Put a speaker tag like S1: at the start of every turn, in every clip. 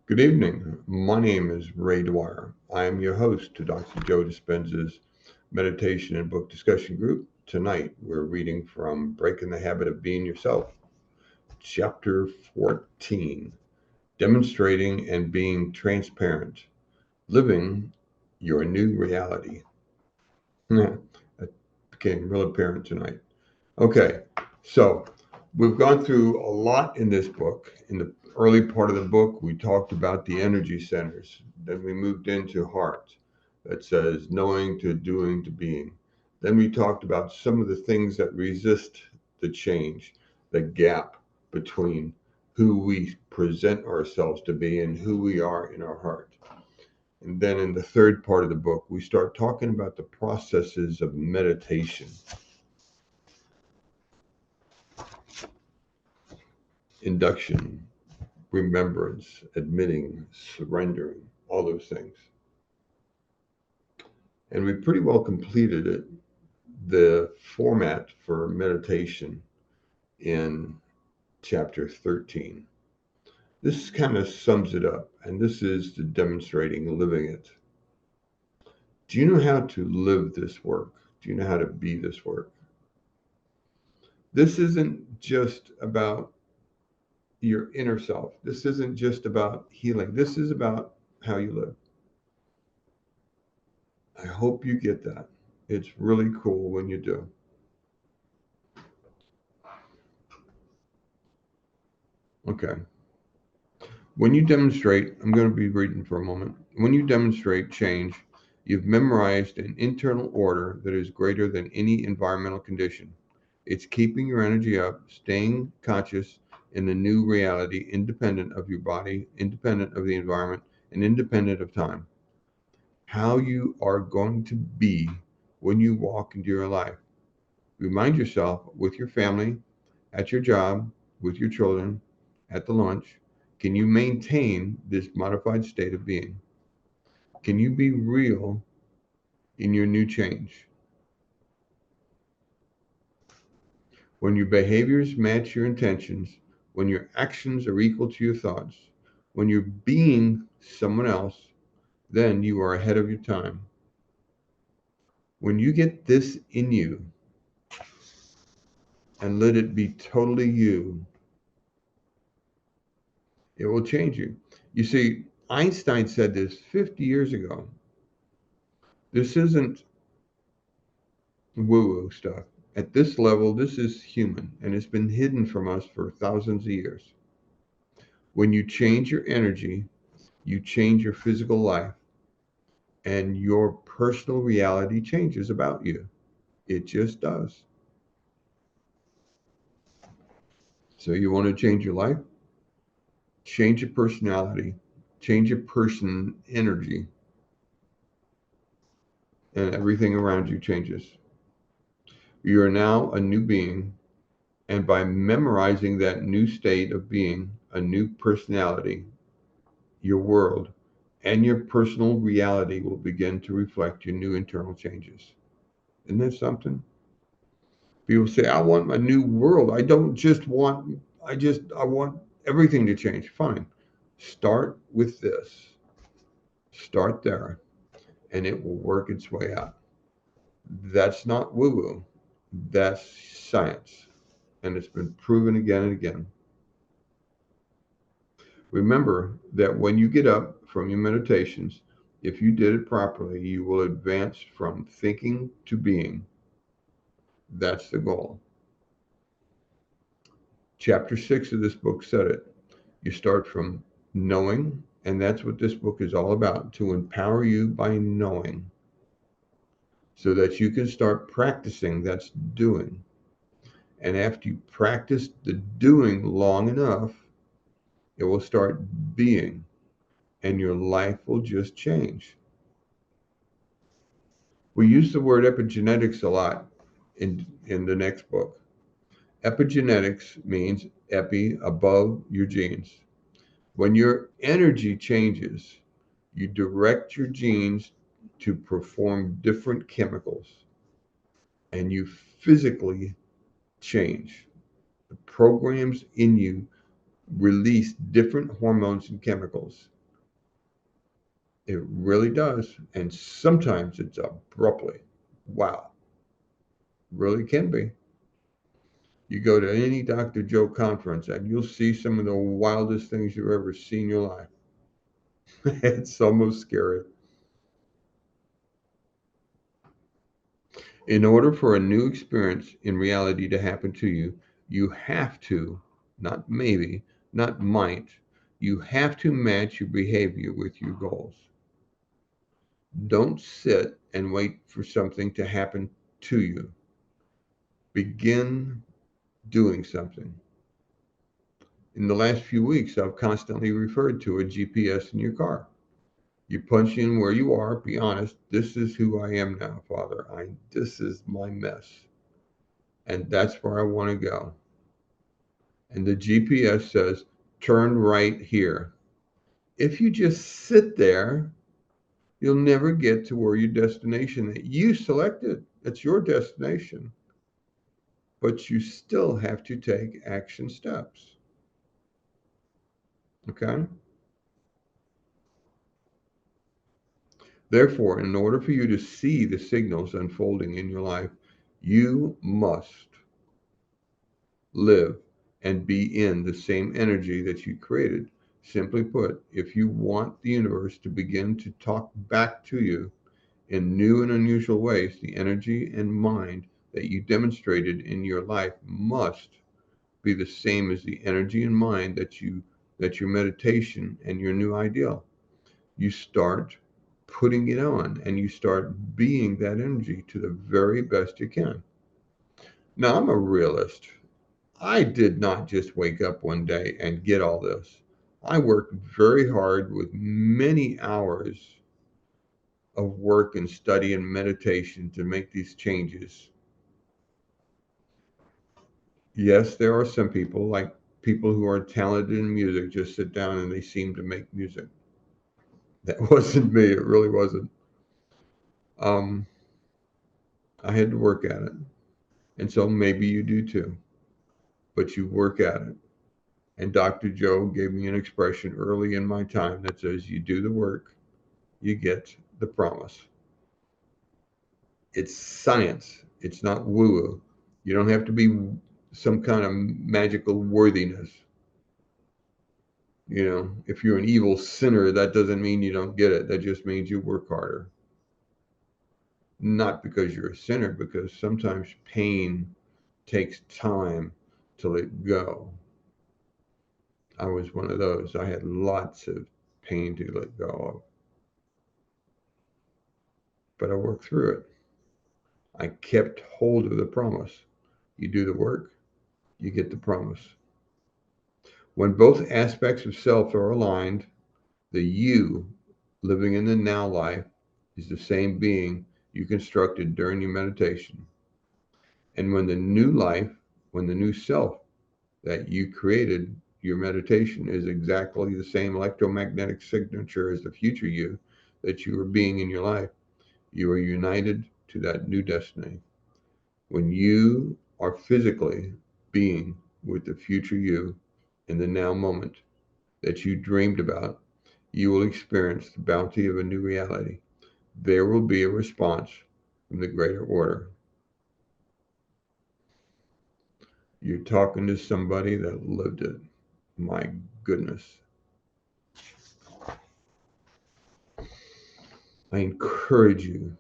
S1: Good evening. My name is Ray Dwyer. I am your host to Dr. Joe Dispenza's meditation and book discussion group. Tonight, we're reading from Breaking the Habit of Being Yourself, Chapter 14, Demonstrating and Being Transparent, Living Your New Reality. That became real apparent tonight. Okay, so we've gone through a lot in this book. In the early part of the book, we talked about the energy centers. Then we moved into heart, that says knowing to doing to being. Then we talked about some of the things that resist the change, the gap between who we present ourselves to be and who we are in our heart. And then in the third part of the book, we start talking about the processes of meditation, induction, remembrance, admitting, surrendering, all those things. And we pretty well completed it, the format for meditation in chapter 13. This kind of sums it up, and this is the demonstrating living it. Do you know how to live this work? Do you know how to be this work? This isn't just about your inner self. This isn't just about healing. This is about how you live. I hope you get that. It's really cool when you do. Okay. When you demonstrate, I'm going to be reading for a moment. When you demonstrate change, you've memorized an internal order that is greater than any environmental condition. It's keeping your energy up, staying conscious in the new reality, independent of your body, independent of the environment, and independent of time. How you are going to be when you walk into your life. Remind yourself with your family, at your job, with your children, at the lunch, can you maintain this modified state of being? Can you be real in your new change? When your behaviors match your intentions, when your actions are equal to your thoughts, when you're being someone else, then you are ahead of your time. When you get this in you and let it be totally you, it will change you. You see, Einstein said this 50 years ago. This isn't woo woo stuff. At this level, this is human, and it's been hidden from us for thousands of years. When you change your energy, you change your physical life, and your personal reality changes about you. It just does. So, you want to change your life? Change your personality, change your person energy, and everything around you changes. You are now a new being, and by memorizing that new state of being, a new personality, your world and your personal reality will begin to reflect your new internal changes. Isn't that something? People say, I want a new world. I don't just want, I want everything to change. Fine. Start with this. Start there, and it will work its way out. That's not woo woo, that's science. And it's been proven again and again. Remember that when you get up from your meditations, if you did it properly, you will advance from thinking to being. That's the goal. Chapter 6 of this book said it. You start from knowing, and that's what this book is all about, to empower you by knowing so that you can start practicing. That's doing. And after you practice the doing long enough, it will start being, and your life will just change. We use the word epigenetics a lot in the next book. Epigenetics means epi, above your genes. When your energy changes, you direct your genes to perform different chemicals and you physically change. The programs in you release different hormones and chemicals. It really does. And sometimes it's abruptly. Wow. Really can be. You go to any Dr. Joe conference and you'll see some of the wildest things you've ever seen in your life. It's almost scary. In order for a new experience in reality to happen to you, you have to, not maybe, not might, you have to match your behavior with your goals. Don't sit and wait for something to happen to you. Begin doing something. In the last few weeks, I've constantly referred to a GPS in your car. You punch in where you are, be honest. This is who I am now, Father. This is my mess. And that's where I want to go. And the GPS says, turn right here. If you just sit there, you'll never get to where your destination that you selected. It's your destination. But you still have to take action steps. Okay? Therefore, in order for you to see the signals unfolding in your life, you must live and be in the same energy that you created. Simply put, if you want the universe to begin to talk back to you in new and unusual ways, the energy and mind that you demonstrated in your life must be the same as the energy and mind that your meditation and your new ideal. You start putting it on and you start being that energy to the very best you can. Now, I'm a realist. I did not just wake up one day and get all this. I worked very hard with many hours of work and study and meditation to make these changes. Yes, there are some people, like people who are talented in music, just sit down and they seem to make music. That wasn't me. It really wasn't. Um, I had to work at it. And so maybe you do too, but you work at it. And Dr. Joe gave me an expression early in my time that says, you do the work, you get the promise. It's science. It's not woo-woo. You don't have to be some kind of magical worthiness. You know, if you're an evil sinner, that doesn't mean you don't get it. That just means you work harder. Not because you're a sinner, because sometimes pain takes time to let go. I was one of those. I had lots of pain to let go of, but I worked through it. I kept hold of the promise. You do the work, you get the promise. When both aspects of self are aligned, the you living in the now life is the same being you constructed during your meditation. And when the new life, when the new self that you created, your meditation is exactly the same electromagnetic signature as the future you that you are being in your life, you are united to that new destiny. When you are physically being with the future you in the now moment that you dreamed about, you will experience the bounty of a new reality. There will be a response from the greater order. You're talking to somebody that lived it. My goodness. I encourage you,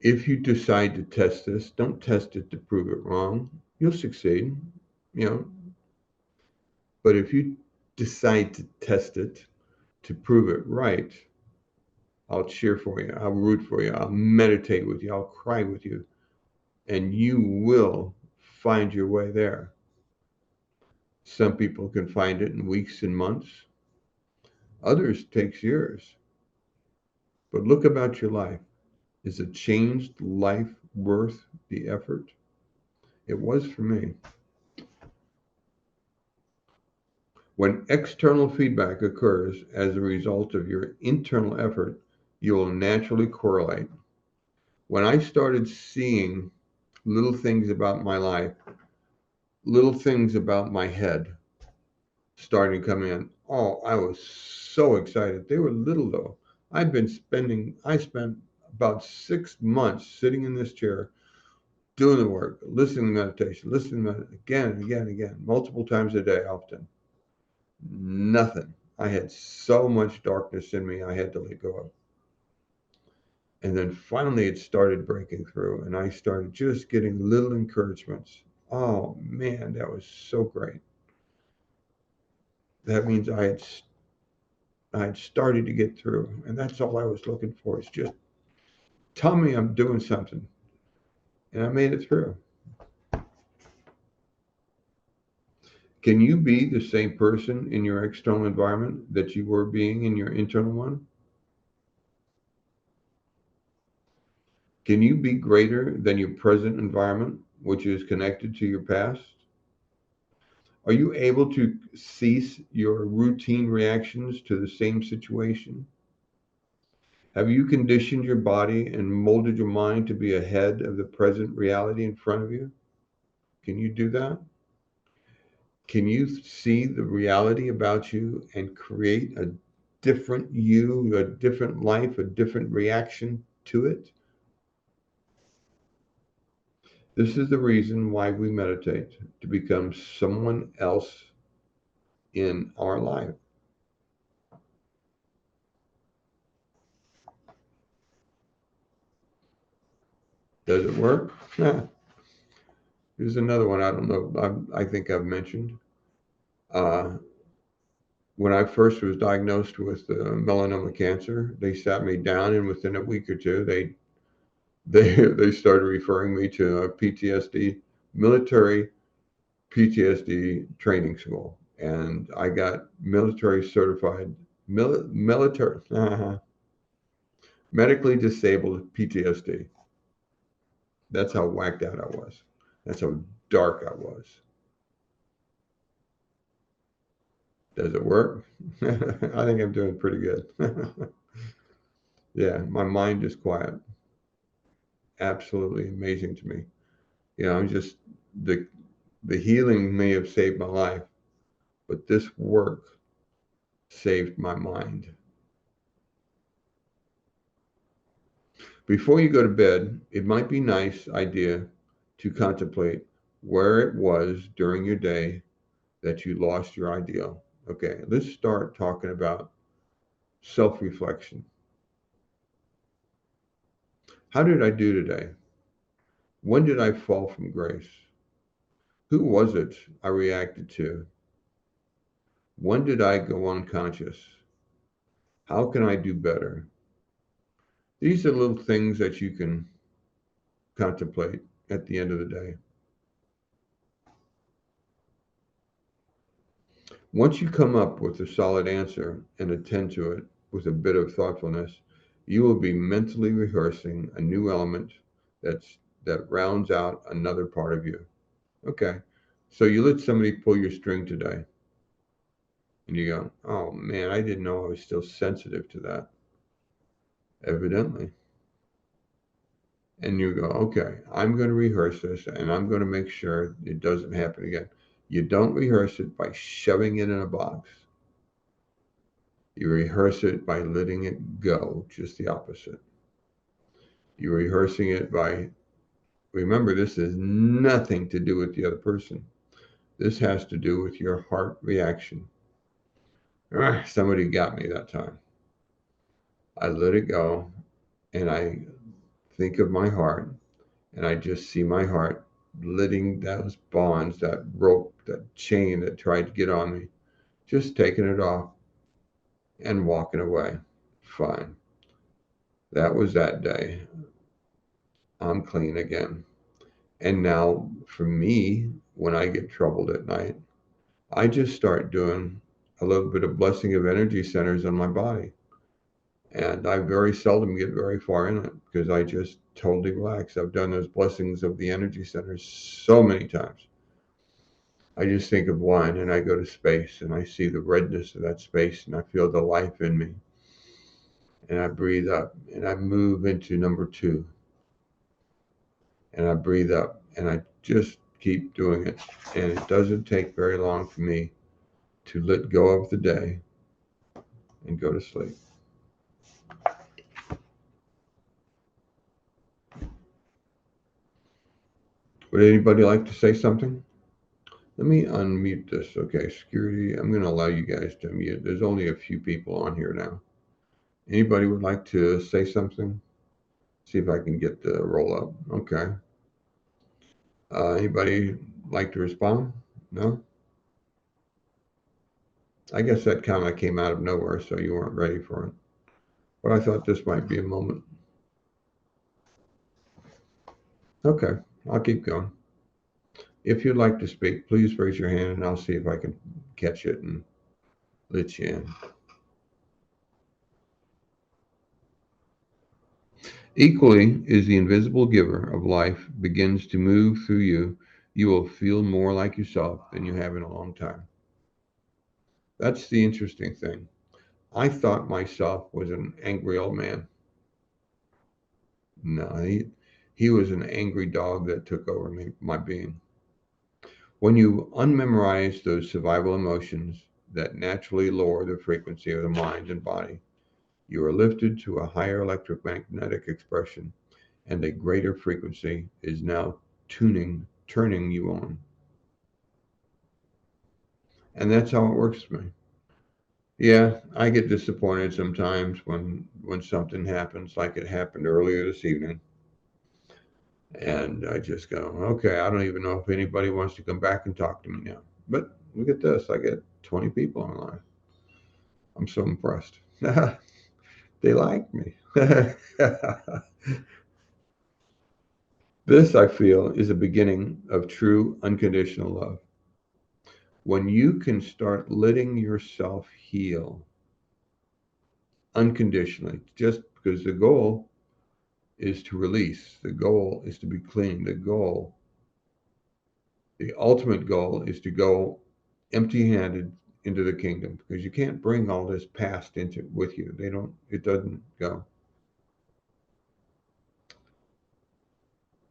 S1: if you decide to test this, don't test it to prove it wrong. You'll succeed, you know. But if you decide to test it to prove it right, I'll cheer for you. I'll root for you. I'll meditate with you. I'll cry with you. And you will find your way there. Some people can find it in weeks and months. Others takes years. But look about your life. Is a changed life worth the effort? It was for me. When external feedback occurs as a result of your internal effort, you will naturally correlate. When I started seeing little things about my life, little things about my head starting coming in, oh, I was so excited. They were little though. I spent about 6 months sitting in this chair, doing the work, listening to meditation, again and again and again, multiple times a day, often. Nothing. I had so much darkness in me I had to let go of. And then finally it started breaking through, and I started just getting little encouragements. Oh man, that was so great. That means I had started to get through, and that's all I was looking for, is just tell me I'm doing something. And I made it through. Can you be the same person in your external environment that you were being in your internal one? Can you be greater than your present environment, which is connected to your past? Are you able to cease your routine reactions to the same situation? Have you conditioned your body and molded your mind to be ahead of the present reality in front of you? Can you do that? Can you see the reality about you and create a different you, a different life, a different reaction to it? This is the reason why we meditate, to become someone else in our life. Does it work? Here's another one I don't know, I think I've mentioned. Uh, when I first was diagnosed with melanoma cancer, they sat me down, and within a week or two, they started referring me to a PTSD, military PTSD training school, and I got military certified, military, medically disabled PTSD. That's how whacked out I was. That's how dark I was. Does it work? I think I'm doing pretty good. Yeah, my mind is quiet. Absolutely amazing to me. I'm just the healing may have saved my life, but this work saved my mind. Before you go to bed, it might be a nice idea to contemplate where it was during your day that you lost your ideal. Okay, let's start talking about self-reflection. How did I do today? When did I fall from grace? Who was it I reacted to? When did I go unconscious? How can I do better? These are little things that you can contemplate at the end of the day. Once you come up with a solid answer and attend to it with a bit of thoughtfulness, you will be mentally rehearsing a new element that rounds out another part of you. Okay, so you let somebody pull your string today, and you go, oh man, I didn't know I was still sensitive to that. Evidently. And you go, okay, I'm going to rehearse this, and I'm going to make sure it doesn't happen again. You don't rehearse it by shoving it in a box. You rehearse it by letting it go, just the opposite. You're rehearsing it by, remember, this has nothing to do with the other person. This has to do with your heart reaction. Somebody got me that time. I let it go, and I think of my heart, and I just see my heart letting those bonds, that rope, that chain that tried to get on me, just taking it off and walking away. Fine. That was that day. I'm clean again. And now for me, when I get troubled at night, I just start doing a little bit of blessing of energy centers on my body. And I very seldom get very far in it because I just totally relax. I've done those blessings of the energy centers so many times. I just think of one, and I go to space, and I see the redness of that space, and I feel the life in me. And I breathe up, and I move into number 2. And I breathe up, and I just keep doing it. And it doesn't take very long for me to let go of the day and go to sleep. Would anybody like to say something? Let me unmute this. Okay, security. I'm going to allow you guys to mute. There's only a few people on here now. Anybody would like to say something? See if I can get the roll up. Okay. Anybody like to respond? No? I guess that kind of came out of nowhere, so you weren't ready for it. But I thought this might be a moment. Okay, I'll keep going. If you'd like to speak, please raise your hand and I'll see if I can catch it and let you in. Equally, as the invisible giver of life begins to move through you, you will feel more like yourself than you have in a long time. That's the interesting thing. I thought myself was an angry old man. No, he was an angry dog that took over me, my being. When you unmemorize those survival emotions that naturally lower the frequency of the mind and body, you are lifted to a higher electromagnetic expression, and a greater frequency is now turning you on. And that's how it works for me. Yeah, I get disappointed sometimes when something happens, like it happened earlier this evening. And I just go, okay, I don't even know if anybody wants to come back and talk to me now. But look at this. I get 20 people online. I'm so impressed. They like me. This, I feel, is a beginning of true unconditional love. When you can start letting yourself heal unconditionally, just because the goal is to release, the goal is to be clean, the ultimate goal is to go empty handed into the kingdom, because you can't bring all this past into with you. It doesn't go.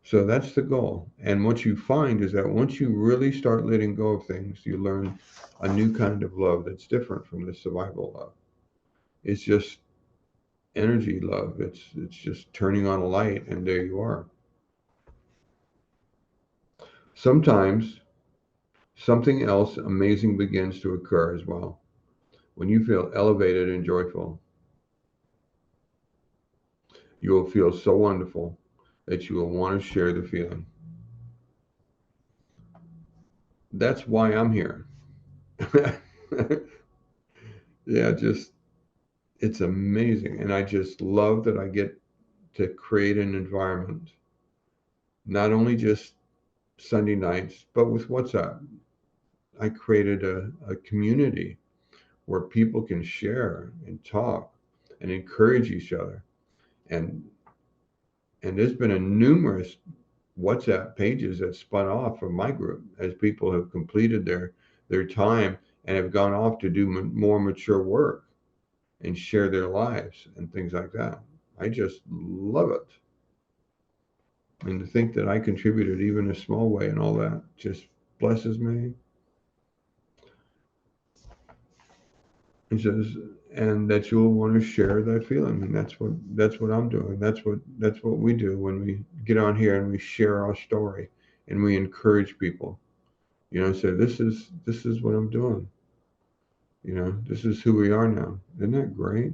S1: So that's the goal. And what you find is that once you really start letting go of things, you learn a new kind of love that's different from the survival love. It's just energy love. It's just turning on a light and there you are. Sometimes something else amazing begins to occur as well. When you feel elevated and joyful, you will feel so wonderful that you will want to share the feeling. That's why I'm here. Yeah, just it's amazing. And I just love that I get to create an environment, not only just Sunday nights, but with WhatsApp. I created a community where people can share and talk and encourage each other. And and there's been a numerous WhatsApp pages that spun off from my group as people have completed their time and have gone off to do more mature work and share their lives and things like that. I just love it. And to think that I contributed even a small way and all that just blesses me. He says, and that you'll want to share that feeling. And that's what I'm doing. That's what we do when we get on here and we share our story and we encourage people. Say this is what I'm doing. This is who we are now. Isn't that great?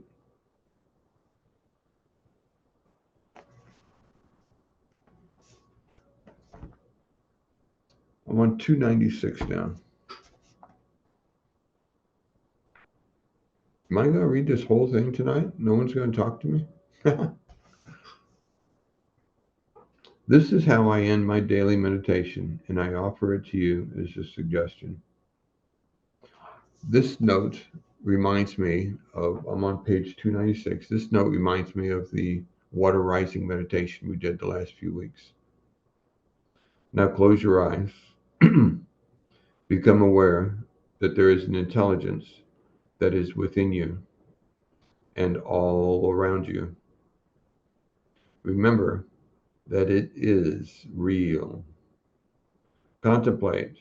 S1: I'm on 296 now. Am I going to read this whole thing tonight? No one's going to talk to me? This is how I end my daily meditation, and I offer it to you as a suggestion. This note reminds me of, I'm on page 296. This note reminds me of the water rising meditation we did the last few weeks. Now close your eyes. Become aware that there is an intelligence that is within you and all around you. Remember that it is real. Contemplate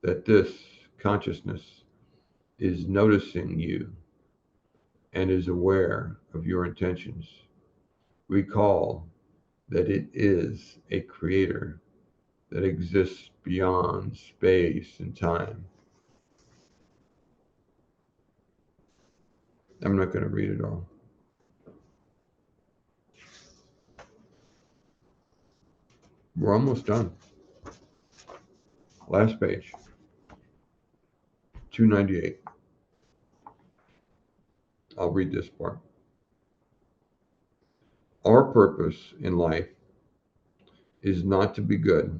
S1: that this consciousness is noticing you and is aware of your intentions. Recall that it is a creator that exists beyond space and time. I'm not going to read it all. We're almost done. Last page, 298. I'll read this part. Our purpose in life is not to be good,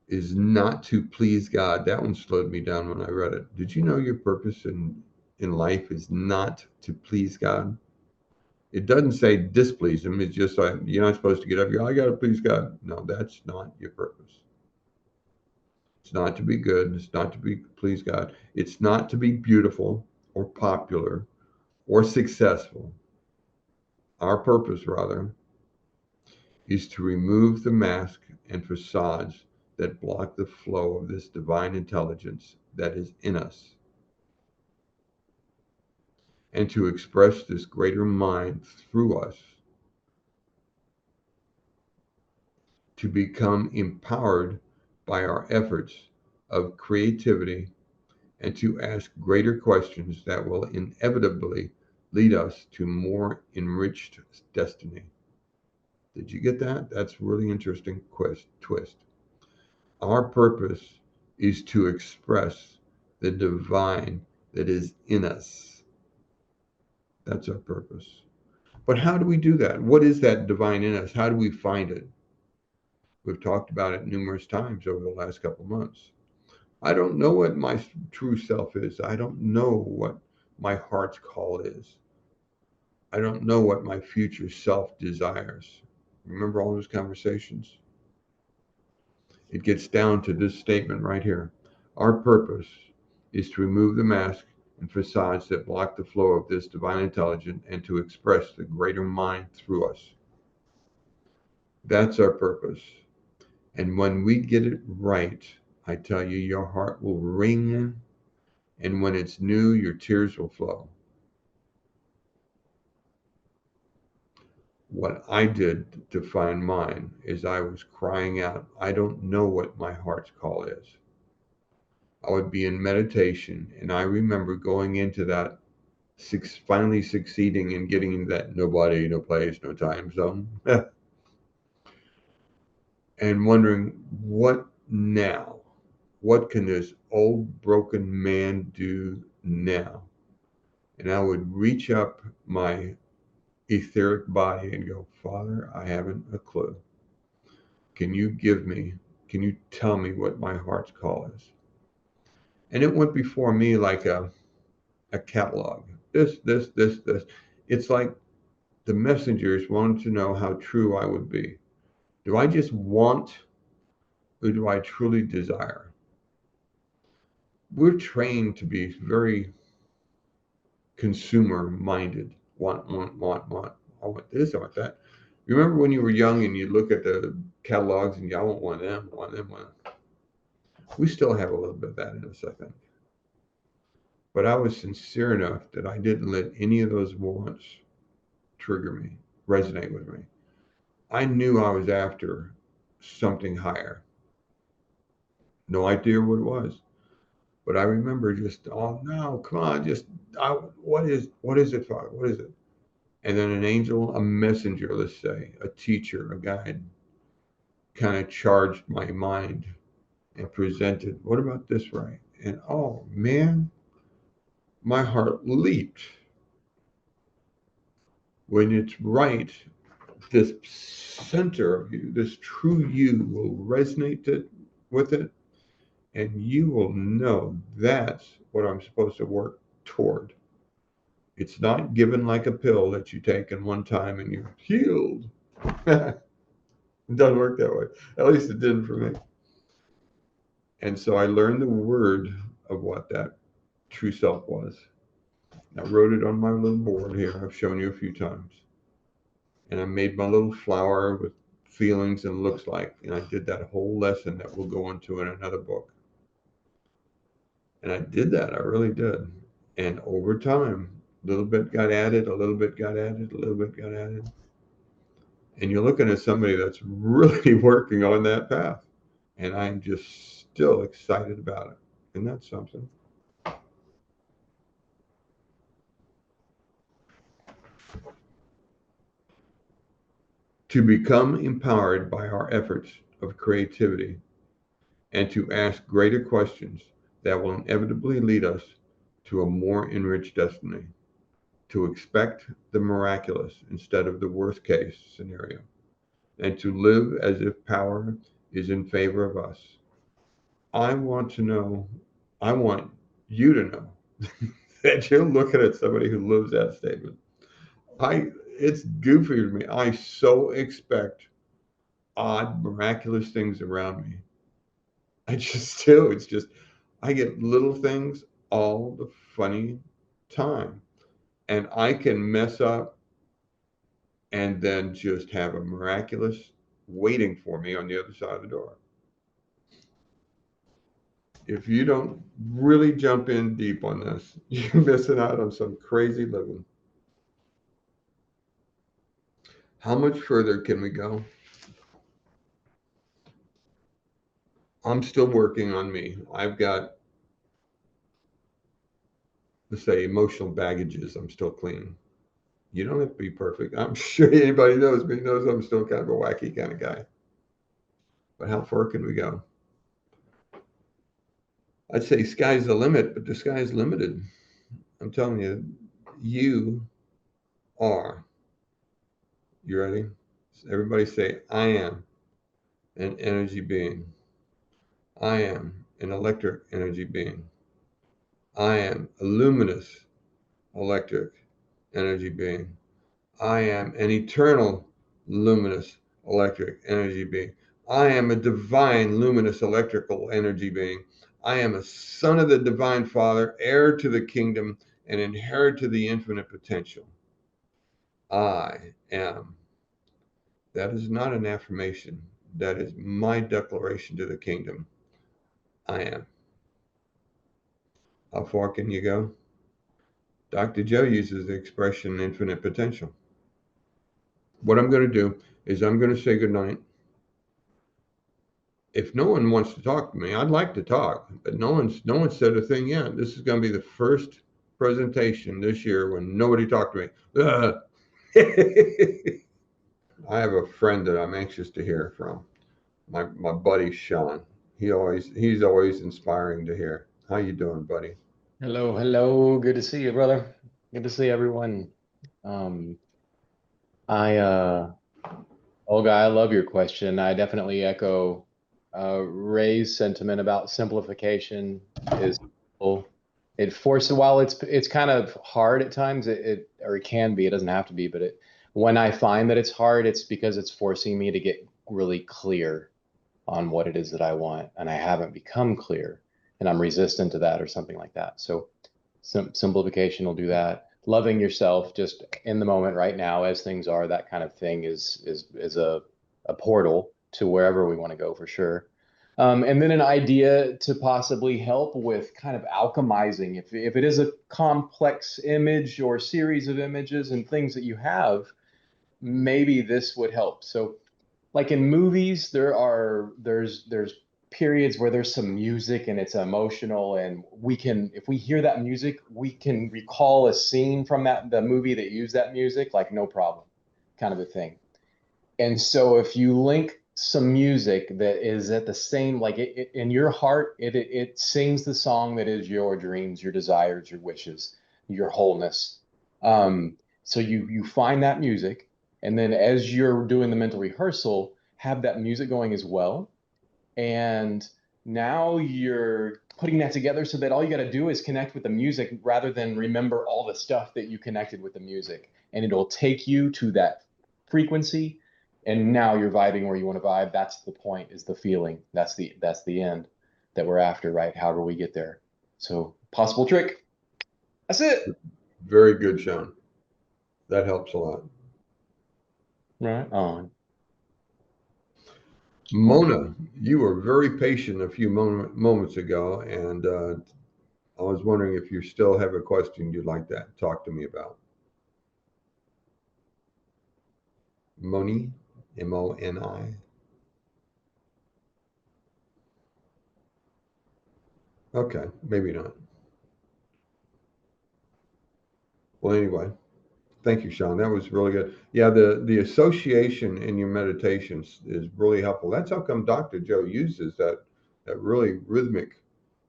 S1: is not to please God. That one slowed me down when I read it. Did you know your purpose in life is not to please God? It doesn't say displease him. It's just like you're not supposed to get up and go, I got to please God. No, that's not your purpose. It's not to be good. It's not to be please God. It's not to be beautiful or popular or successful. Our purpose, rather, is to remove the mask and facades that block the flow of this divine intelligence that is in us, and to express this greater mind through us, to become empowered by our efforts of creativity, and to ask greater questions that will inevitably lead us to more enriched destiny. Did you get that? That's really interesting twist. Our purpose is to express the divine that is in us. That's our purpose. But how do we do that? What is that divine in us? How do we find it? We've talked about it numerous times over the last couple of months. I don't know what my true self is. I don't know what my heart's call is. I don't know what my future self desires. Remember all those conversations? It gets down to this statement right here. Our purpose is to remove the mask and facades that block the flow of this divine intelligence and to express the greater mind through us. That's our purpose. And when we get it right, I tell you, your heart will ring. And when it's new, your tears will flow. What I did to find mine is I was crying out, I don't know what my heart's call is. I would be in meditation, and I remember going into that, finally succeeding in getting that no body, no place, no time zone, and wondering, what now? What can this old broken man do now? And I would reach up my etheric body and go, Father, I haven't a clue. Can you tell me what my heart's call is? And it went before me like a catalog. This. It's like the messengers wanted to know how true I would be. Do I just want, or do I truly desire? We're trained to be very consumer minded. Want. I want this, I want that. You remember when you were young and you look at the catalogs and I want one of them, one of them, one of them. We still have a little bit of that in us, I think. But I was sincere enough that I didn't let any of those wants trigger me, resonate with me. I knew I was after something higher. No idea what it was. But I remember just, oh no, come on, what is it, Father? What is it? And then an angel, a messenger, let's say, a teacher, a guide, kind of charged my mind and presented, what about this, right? And oh man, my heart leaped. When it's right, this center of you, this true you will resonate with it, and you will know that's what I'm supposed to work toward. It's not given like a pill that you take in one time and you're healed. It doesn't work that way. At least it didn't for me. And so I learned the word of what that true self was. I wrote it on my little board here. I've shown you a few times. And I made my little flower with feelings and looks like. And I did that whole lesson that we'll go into in another book. And I did that. I really did. And over time, A little bit got added, a little bit got added, a little bit got added. And you're looking at somebody that's really working on that path. And I'm just still excited about it. Isn't that something? To become empowered by our efforts of creativity and to ask greater questions that will inevitably lead us to a more enriched destiny, to expect the miraculous instead of the worst case scenario, and to live as if power is in favor of us. I want to know, I want you to know that you're looking at somebody who lives that statement. It's goofy to me. I so expect odd, miraculous things around me. I just do. It's just, I get little things all the funny time. And I can mess up and then just have a miraculous waiting for me on the other side of the door. If you don't really jump in deep on this, you're missing out on some crazy living. How much further can we go? I'm still working on me. I've got, let's say, emotional baggages I'm still cleaning. You don't have to be perfect. I'm sure anybody knows me knows I'm still kind of a wacky kind of guy. But how far can we go? I'd say sky's the limit, but the sky's limited. I'm telling you, you are. You ready? Everybody say, I am an energy being. I am an electric energy being. I am a luminous electric energy being. I am an eternal luminous electric energy being. I am a divine luminous electrical energy being. I am a son of the divine Father, heir to the kingdom, and inherit to the infinite potential. I am. That is not an affirmation. That is my declaration to the kingdom. I am. How far can you go? Dr. Joe uses the expression infinite potential. What I'm going to do is I'm going to say goodnight. If no one wants to talk to me, I'd like to talk, but no one said a thing yet. This is going to be the first presentation this year when nobody talked to me. I have a friend that I'm anxious to hear from. My buddy Sean. He's always inspiring to hear. How you doing, buddy?
S2: Hello, hello. Good to see you, brother. Good to see everyone. Um, I Olga, I love your question. I definitely echo Ray's sentiment about simplification is it forces while it's kind of hard at times, it or it can be, it doesn't have to be, but it when I find that it's hard, it's because it's forcing me to get really clear on what it is that I want, and I haven't become clear, and I'm resistant to that or something like that. So simplification will do that. Loving yourself just in the moment right now as things are, that kind of thing is a portal to wherever we want to go for sure. And then an idea to possibly help with kind of alchemizing, if it is a complex image or series of images and things that you have, maybe this would help. So like in movies, there's periods where there's some music and it's emotional, and we can, if we hear that music, we can recall a scene from the movie that used that music, like no problem, kind of a thing. And so if you link some music that is at the same, like in your heart, it sings the song that is your dreams, your desires, your wishes, your wholeness. So you find that music, and then as you're doing the mental rehearsal, have that music going as well. And now you're putting that together so that all you got to do is connect with the music rather than remember all the stuff that you connected with the music. And it'll take you to that frequency. And now you're vibing where you want to vibe. That's the point, is the feeling. That's the end that we're after, right? However we get there. So possible trick. That's it.
S1: Very good, Sean. That helps a lot.
S2: Right on.
S1: Mona, you were very patient a few moments ago, and I was wondering if you still have a question you'd like to talk to me about. Moni, Moni. Okay, maybe not. Well, anyway, thank you, Sean. That was really good. Yeah, the association in your meditations is really helpful. That's how come Dr. Joe uses that really rhythmic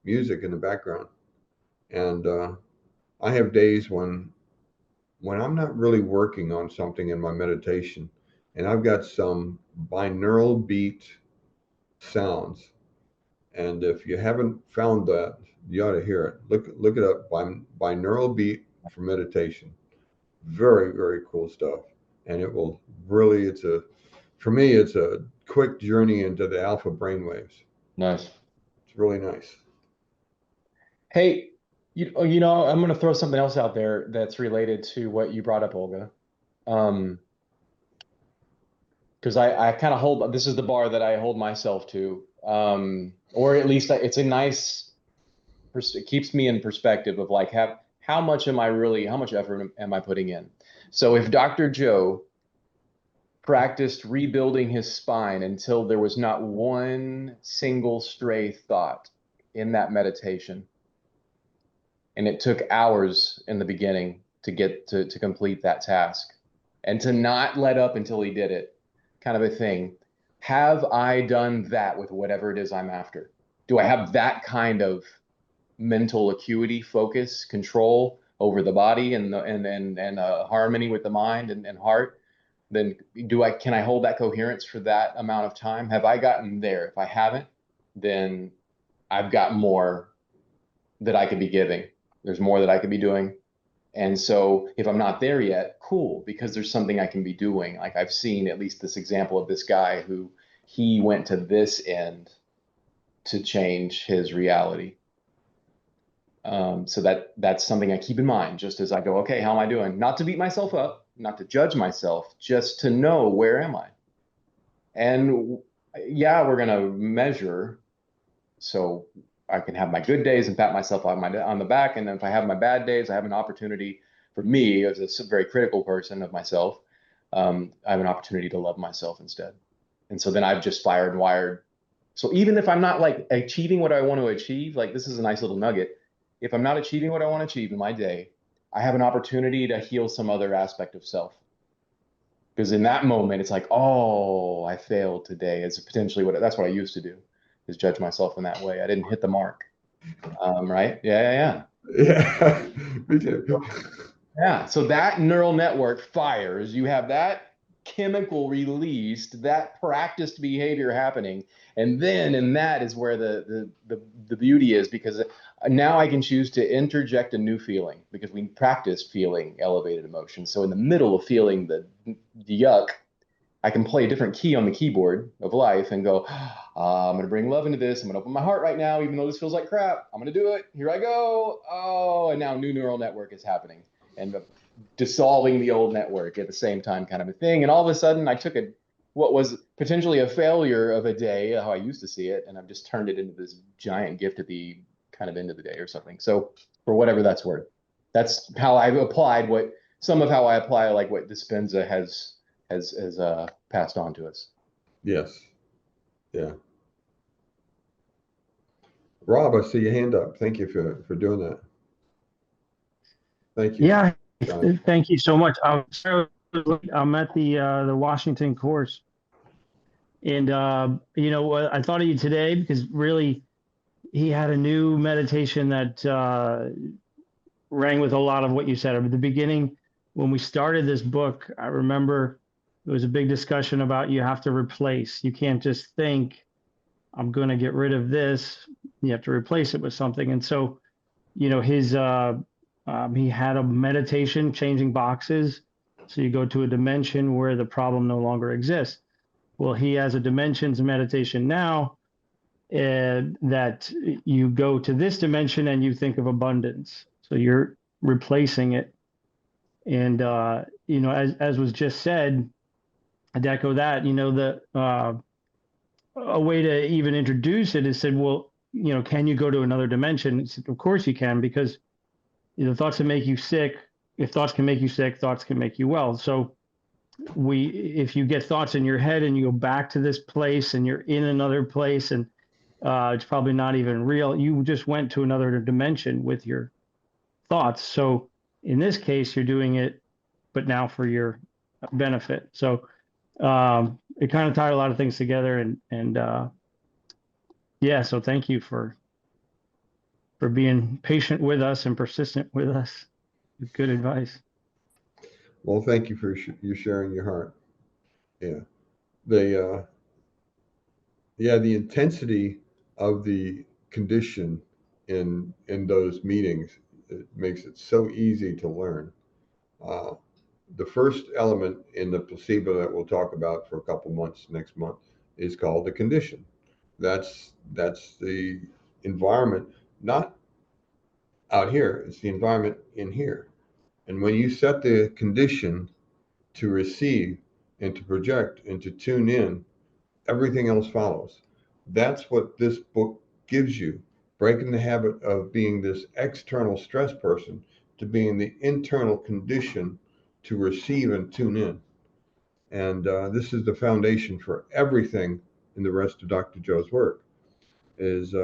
S1: music in the background. And I have days when I'm not really working on something in my meditation, and I've got some binaural beat sounds. And if you haven't found that, you ought to hear it. Look it up. Binaural beat for meditation. Very, very cool stuff. And it will really, for me, it's a quick journey into the alpha brainwaves.
S2: Nice.
S1: It's really nice.
S2: Hey, I'm going to throw something else out there that's related to what you brought up, Olga. Because I kind of hold, this is the bar that I hold myself to, or at least it's a nice, it keeps me in perspective of like, how much effort am I putting in? So if Dr. Joe practiced rebuilding his spine until there was not one single stray thought in that meditation, and it took hours in the beginning to get to complete that task, and to not let up until he did it, kind of a thing. Have I done that with whatever it is I'm after? Do I have that kind of mental acuity, focus, control over the body and harmony with the mind and heart? Then can I hold that coherence for that amount of time? Have I gotten there? If I haven't, then I've got more that I could be giving. There's more that I could be doing. And so if I'm not there yet, cool, because there's something I can be doing. Like I've seen at least this example of this guy who he went to this end to change his reality. So that's something I keep in mind just as I go, okay, how am I doing? Not to beat myself up, not to judge myself, just to know where am I? And yeah, we're going to measure. So I can have my good days and pat myself on the back. And then if I have my bad days, I have an opportunity for me as a very critical person of myself. I have an opportunity to love myself instead. And so then I've just fired and wired. So even if I'm not like achieving what I want to achieve, like this is a nice little nugget. If I'm not achieving what I want to achieve in my day, I have an opportunity to heal some other aspect of self. Because in that moment, it's like, oh, I failed today. It's potentially that's what I used to do, is judge myself in that way. I didn't hit the mark. Right? Yeah.
S1: Yeah, me too.
S2: Yeah. So that neural network fires. You have that chemical released, that practiced behavior happening, and that is where the beauty is, because now I can choose to interject a new feeling, because we practice feeling elevated emotions. So in the middle of feeling the yuck, I can play a different key on the keyboard of life and go, I'm going to bring love into this. I'm going to open my heart right now, even though this feels like crap. I'm going to do it. Here I go. Oh, and now new neural network is happening and dissolving the old network at the same time, kind of a thing. And all of a sudden I took what was potentially a failure of a day, how I used to see it, and I've just turned it into this giant gift at the kind of end of the day or something. So for whatever that's worth, that's how I've applied how I apply like what Dispenza has passed on to us.
S1: Yes. Yeah. Rob, I see your hand up. Thank you for doing that. Thank you.
S3: Yeah, thank you so much. I'm at the Washington course, and I thought of you today because really, he had a new meditation that rang with a lot of what you said at the beginning. When we started this book, I remember it was a big discussion about you have to replace. You can't just think, I'm going to get rid of this. You have to replace it with something. And so, his he had a meditation, changing boxes. So you go to a dimension where the problem no longer exists. Well, he has a dimensions meditation now, that you go to this dimension and you think of abundance. So you're replacing it. And, as was just said, I'd echo that, a way to even introduce it is said, well, can you go to another dimension? Of course you can, because the thoughts that make you sick, if thoughts can make you sick, thoughts can make you well. So if you get thoughts in your head and you go back to this place and you're in another place and it's probably not even real, you just went to another dimension with your thoughts. So in this case, you're doing it, but now for your benefit. So it kind of tied a lot of things together, and yeah, so thank you for being patient with us and persistent with us. Good advice.
S1: Well, thank you for you sharing your heart. Yeah. The intensity of the condition in those meetings, it makes it so easy to learn. The first element in the placebo that we'll talk about for a couple months next month is called the condition. That's the environment, not out here, it's the environment in here. And when you set the condition to receive and to project and to tune in, everything else follows. That's what this book gives you, breaking the habit of being this external stress person to being the internal condition to receive and tune in. And this is the foundation for everything in the rest of Dr. Joe's work, is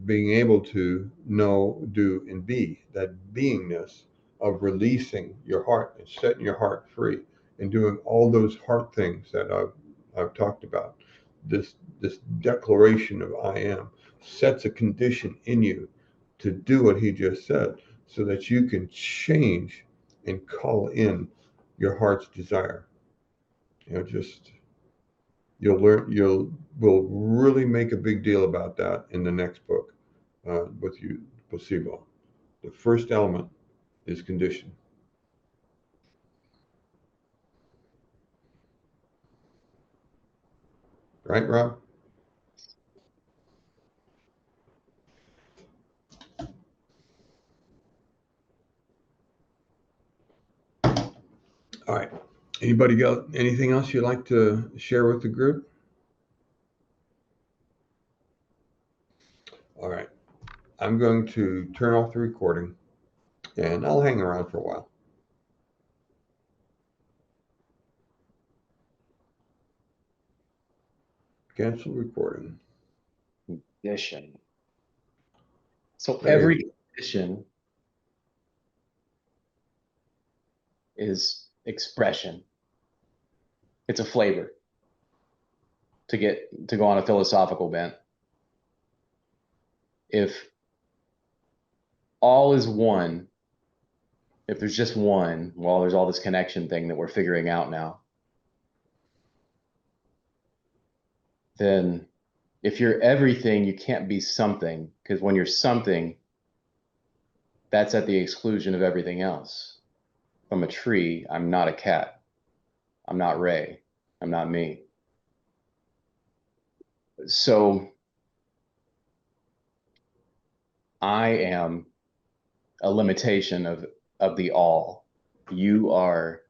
S1: being able to know, do, and be, that beingness of releasing your heart and setting your heart free and doing all those heart things that I've talked about. This declaration of I am sets a condition in you to do what he just said, so that you can change and call in your heart's desire. Just you'll will really make a big deal about that in the next book with you, placebo. The first element is condition. Right, Rob? All right. Anybody got anything else you'd like to share with the group? All right. I'm going to turn off the recording and I'll hang around for a while. Cancel recording.
S2: Condition. So
S1: There
S2: every
S1: you
S2: condition is expression. It's a flavor, to go on a philosophical bent. If all is one, if there's just one, well, there's all this connection thing that we're figuring out now. Then if you're everything, you can't be something, because when you're something, that's at the exclusion of everything else. From a tree, I'm not a cat. I'm not Ray. I'm not me. So I am a limitation of the all. You are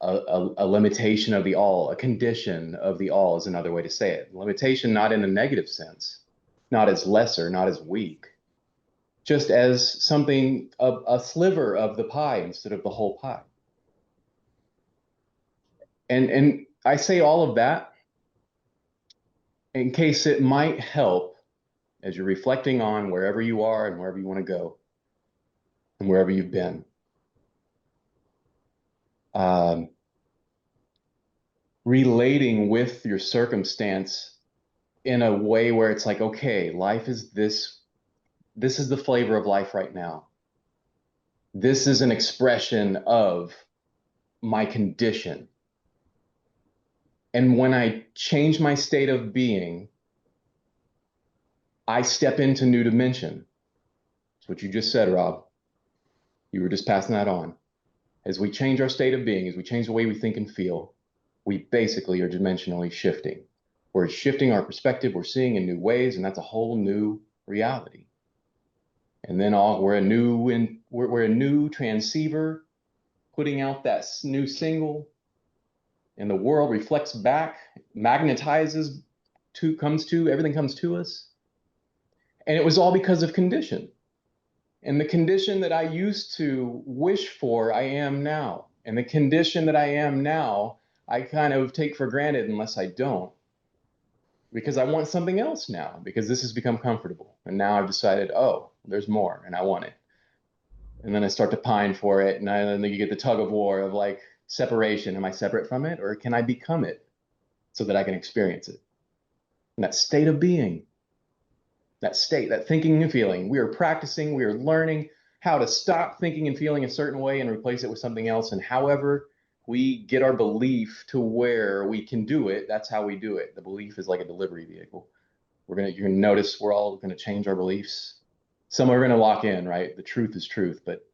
S2: a limitation of the all. A condition of the all is another way to say it. Limitation not in a negative sense, not as lesser, not as weak, just as something, a sliver of the pie instead of the whole pie. And I say all of that in case it might help as you're reflecting on wherever you are and wherever you want to go and wherever you've been. Relating with your circumstance in a way where it's like, okay, life is this is the flavor of life right now. This is an expression of my condition. And when I change my state of being, I step into new dimension. That's what you just said, Rob. You were just passing that on. As we change our state of being, as we change the way we think and feel, we basically are dimensionally shifting. We're shifting our perspective, we're seeing in new ways, and that's a whole new reality. And then we're a new transceiver putting out that new single, and the world reflects back, magnetizes everything comes to us. And it was all because of condition. And the condition that I used to wish for, I am now. And the condition that I am now, I kind of take for granted unless I don't, because I want something else now, because this has become comfortable. And now I've decided, oh, there's more and I want it. And then I start to pine for it. And then you get the tug of war of like separation. Am I separate from it, or can I become it so that I can experience it? And that state of being, that state, that thinking and feeling, we are practicing, we are learning how to stop thinking and feeling a certain way and replace it with something else. And however we get our belief to where we can do it, that's how we do it. The belief is like a delivery vehicle. You're gonna notice we're all gonna change our beliefs. Some are gonna lock in, right? The truth is truth, but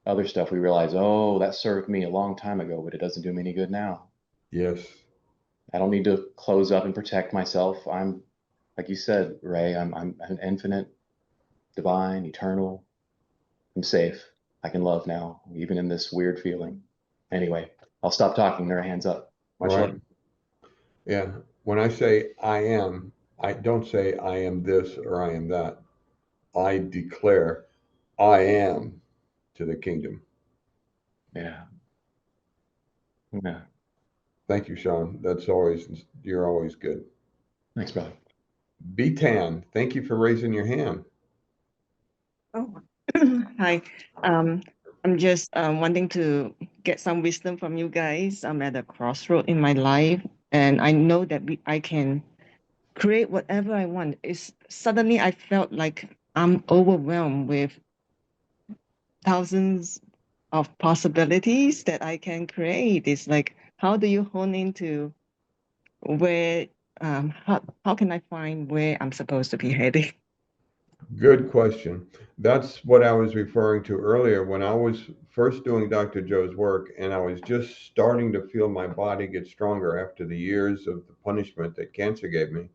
S2: other stuff we realize, oh, that served me a long time ago, but it doesn't do me any good now.
S1: Yes.
S2: I don't need to close up and protect myself. I'm, like you said, Ray, I'm an infinite, divine, eternal. I'm safe. I can love now, even in this weird feeling. Anyway, I'll stop talking. There are hands up. Much
S1: Right.
S2: love.
S1: Yeah. When I say I am, I don't say I am this or I am that. I declare I am to the kingdom.
S2: Yeah. Yeah.
S1: Thank you, Sean. You're always good.
S2: Thanks, brother.
S1: B-Tan, thank you for raising your hand.
S4: Oh, hi. I'm just wanting to get some wisdom from you guys. I'm at a crossroad in my life, and I know that I can create whatever I want. Suddenly I felt like I'm overwhelmed with thousands of possibilities that I can create. It's like, how do you hone into where, how can I find where I'm supposed to be heading?
S1: Good question. That's what I was referring to earlier when I was first doing Dr. Joe's work, and I was just starting to feel my body get stronger after the years of the punishment that cancer gave me.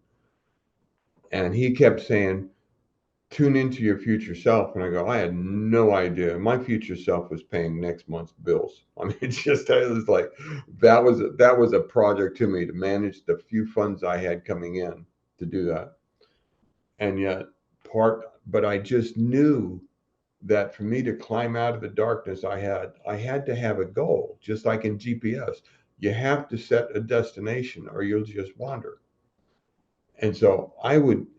S1: And he kept saying, tune into your future self. And I go, I had no idea. My future self was paying next month's bills. I mean, it was like, that was a project to me to manage the few funds I had coming in to do that. And yet but I just knew that for me to climb out of the darkness, I had to have a goal, just like in GPS. You have to set a destination or you'll just wander. And so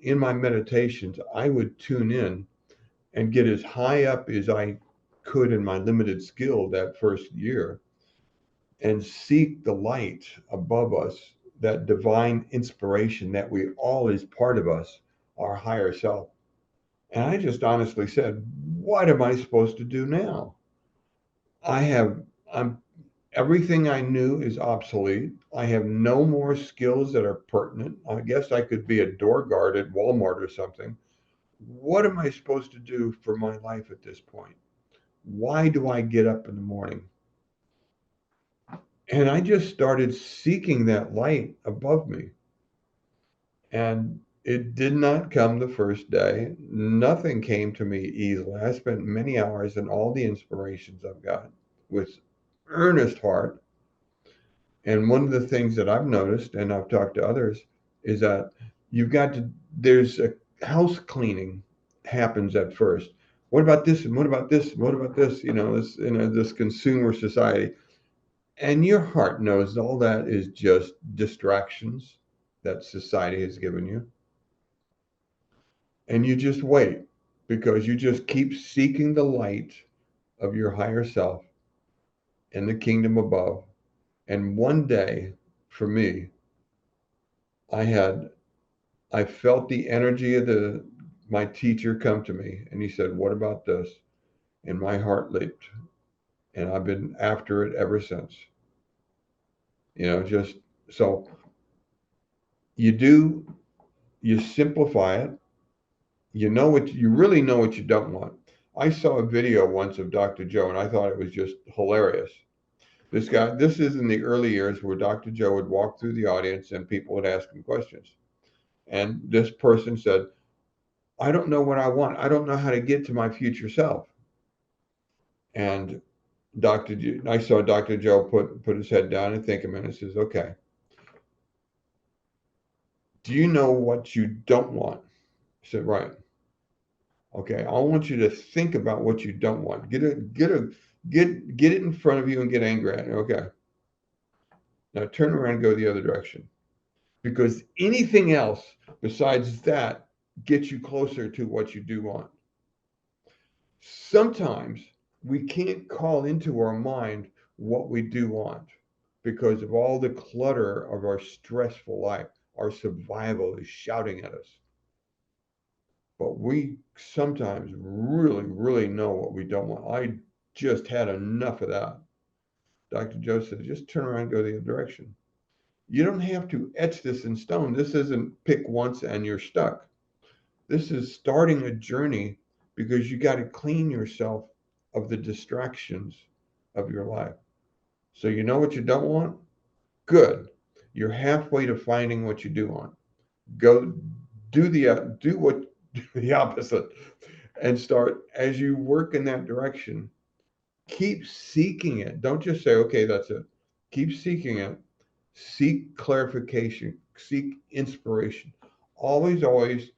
S1: in my meditations, I would tune in and get as high up as I could in my limited skill that first year and seek the light above us, that divine inspiration that we all is part of us, our higher self. And I just honestly said, what am I supposed to do now? I'm everything I knew is obsolete. I have no more skills that are pertinent. I guess I could be a door guard at Walmart or something. What am I supposed to do for my life at this point? Why do I get up in the morning? And I just started seeking that light above me. And it did not come the first day. Nothing came to me easily. I spent many hours in all the inspirations I've got with earnest heart. And one of the things that I've noticed, and I've talked to others, is that there's a house cleaning happens at first. What about this? And what about this? And what about this? This consumer society. And your heart knows all that is just distractions that society has given you. And you just wait because you just keep seeking the light of your higher self in the kingdom above. And one day, for me, I felt the energy of my teacher come to me, and he said, "What about this?" And my heart leaped, and I've been after it ever since. Just so you simplify it. You really know what you don't want. I saw a video once of Dr. Joe, and I thought it was just hilarious. This is in the early years where Dr. Joe would walk through the audience and people would ask him questions. And this person said, I don't know what I want. I don't know how to get to my future self. And I saw Dr. Joe put his head down and think a minute and says, okay, do you know what you don't want? I said, right. Okay, I want you to think about what you don't want. Get it in front of you and get angry at it. Okay. Now turn around and go the other direction. Because anything else besides that gets you closer to what you do want. Sometimes we can't call into our mind what we do want because of all the clutter of our stressful life. Our survival is shouting at us. But we sometimes really, really know what we don't want. I just had enough of that. Dr. Joe said, just turn around and go the other direction. You don't have to etch this in stone. This isn't pick once and you're stuck. This is starting a journey because you got to clean yourself of the distractions of your life. So you know what you don't want? Good. You're halfway to finding what you do want. Go do what the opposite and start as you work in that direction. Keep seeking it. Don't just say, okay, that's it. Keep seeking it. Seek clarification. Seek inspiration. Always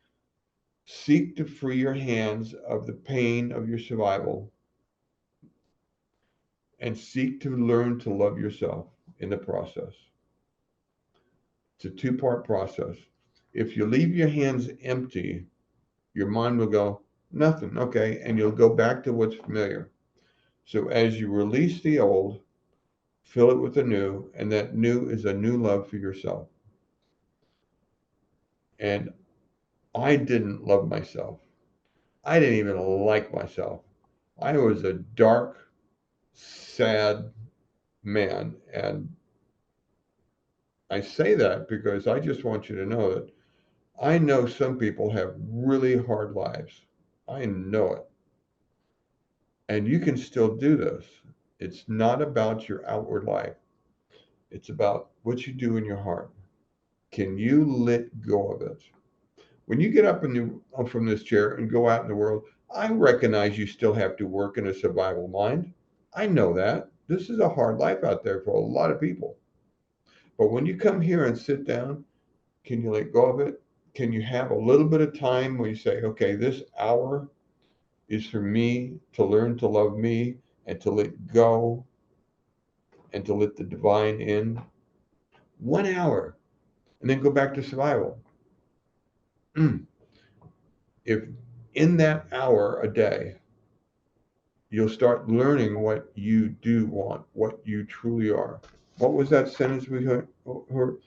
S1: seek to free your hands of the pain of your survival and seek to learn to love yourself in the process. It's a two-part process. If you leave your hands empty, your mind will go, nothing, okay, and you'll go back to what's familiar. So as you release the old, fill it with the new, and that new is a new love for yourself. And I didn't love myself. I didn't even like myself. I was a dark, sad man. And I say that because I just want you to know that I know some people have really hard lives. I know it. And you can still do this. It's not about your outward life. It's about what you do in your heart. Can you let go of it? When you get up from this chair and go out in the world, I recognize you still have to work in a survival mind. I know that. This is a hard life out there for a lot of people. But when you come here and sit down, can you let go of it? Can you have a little bit of time where you say, okay, this hour is for me to learn to love me and to let go and to let the divine in? 1 hour, and then go back to survival. If in that hour a day, you'll start learning what you do want, what you truly are. What was that sentence we heard? To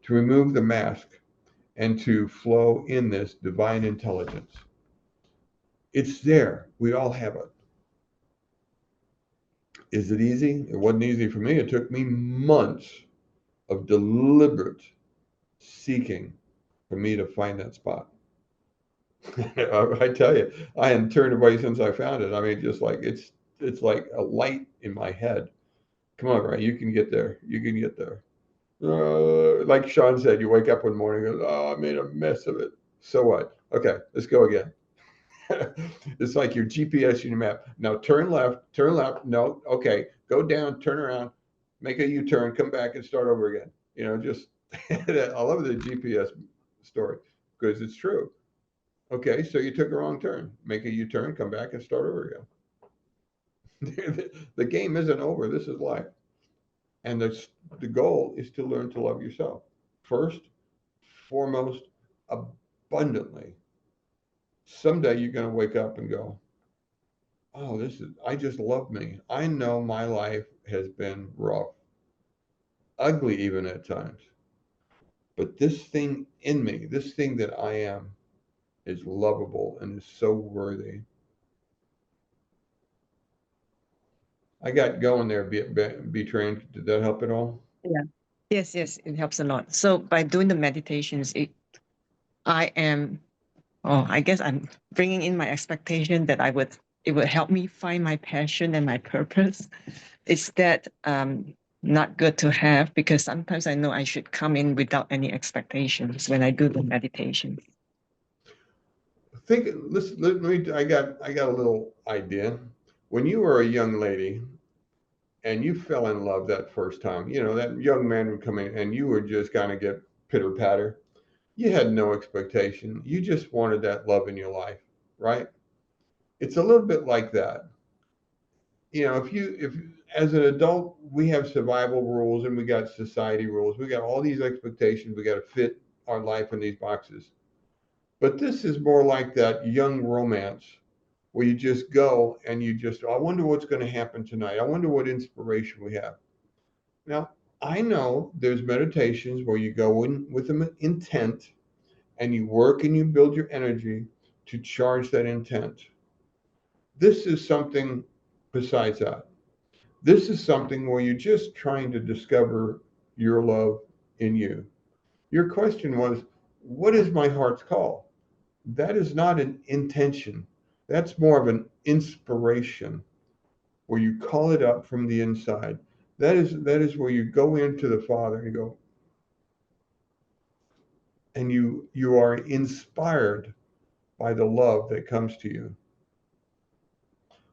S1: remove the mask and to flow in this divine intelligence. It's there. We all have it. Is it easy? It wasn't easy for me. It took me months of deliberate seeking for me to find that spot. I tell you, I hadn't turned away since I found it. I mean, just like it's like a light in my head. Come on, Ray, you can get there. You can get there. Like Sean said, you wake up one morning and goes, oh, I made a mess of it. So what? Okay, let's go again. It's like your GPS and your map. Now turn left, turn left. No, okay, go down, turn around, make a U-turn, come back and start over again. You know, just I love the GPS story because it's true. Okay, so you took a wrong turn. Make a U-turn, come back and start over again. The game isn't over. This is life. And the goal is to learn to love yourself. First, foremost, abundantly. Someday you're going to wake up and go, oh, I just love me. I know my life has been rough, ugly even at times. But this thing in me, this thing that I am, is lovable and is so worthy. I got going there, be trained. Did that help at all?
S4: Yeah. Yes, it helps a lot. So by doing the meditations, I guess I'm bringing in my expectation that it would help me find my passion and my purpose. Is that not good to have? Because sometimes I know I should come in without any expectations when I do the meditation.
S1: Listen, I got a little idea. When you were a young lady and you fell in love that first time, you know, that young man would come in and you would just kind of get pitter patter. You had no expectation. You just wanted that love in your life, right? It's a little bit like that. You know, if as an adult, we have survival rules and we got society rules. We got all these expectations. We got to fit our life in these boxes. But this is more like that young romance where you just go and you just, I wonder what's going to happen tonight. I wonder what inspiration we have. Now, I know there's meditations where you go in with an intent and you work and you build your energy to charge that intent. This is something besides that. This is something where you're just trying to discover your love in you. Your question was, what is my heart's call? That is not an intention. That's more of an inspiration where you call it up from the inside. That is where you go into the Father and you go, and you are inspired by the love that comes to you.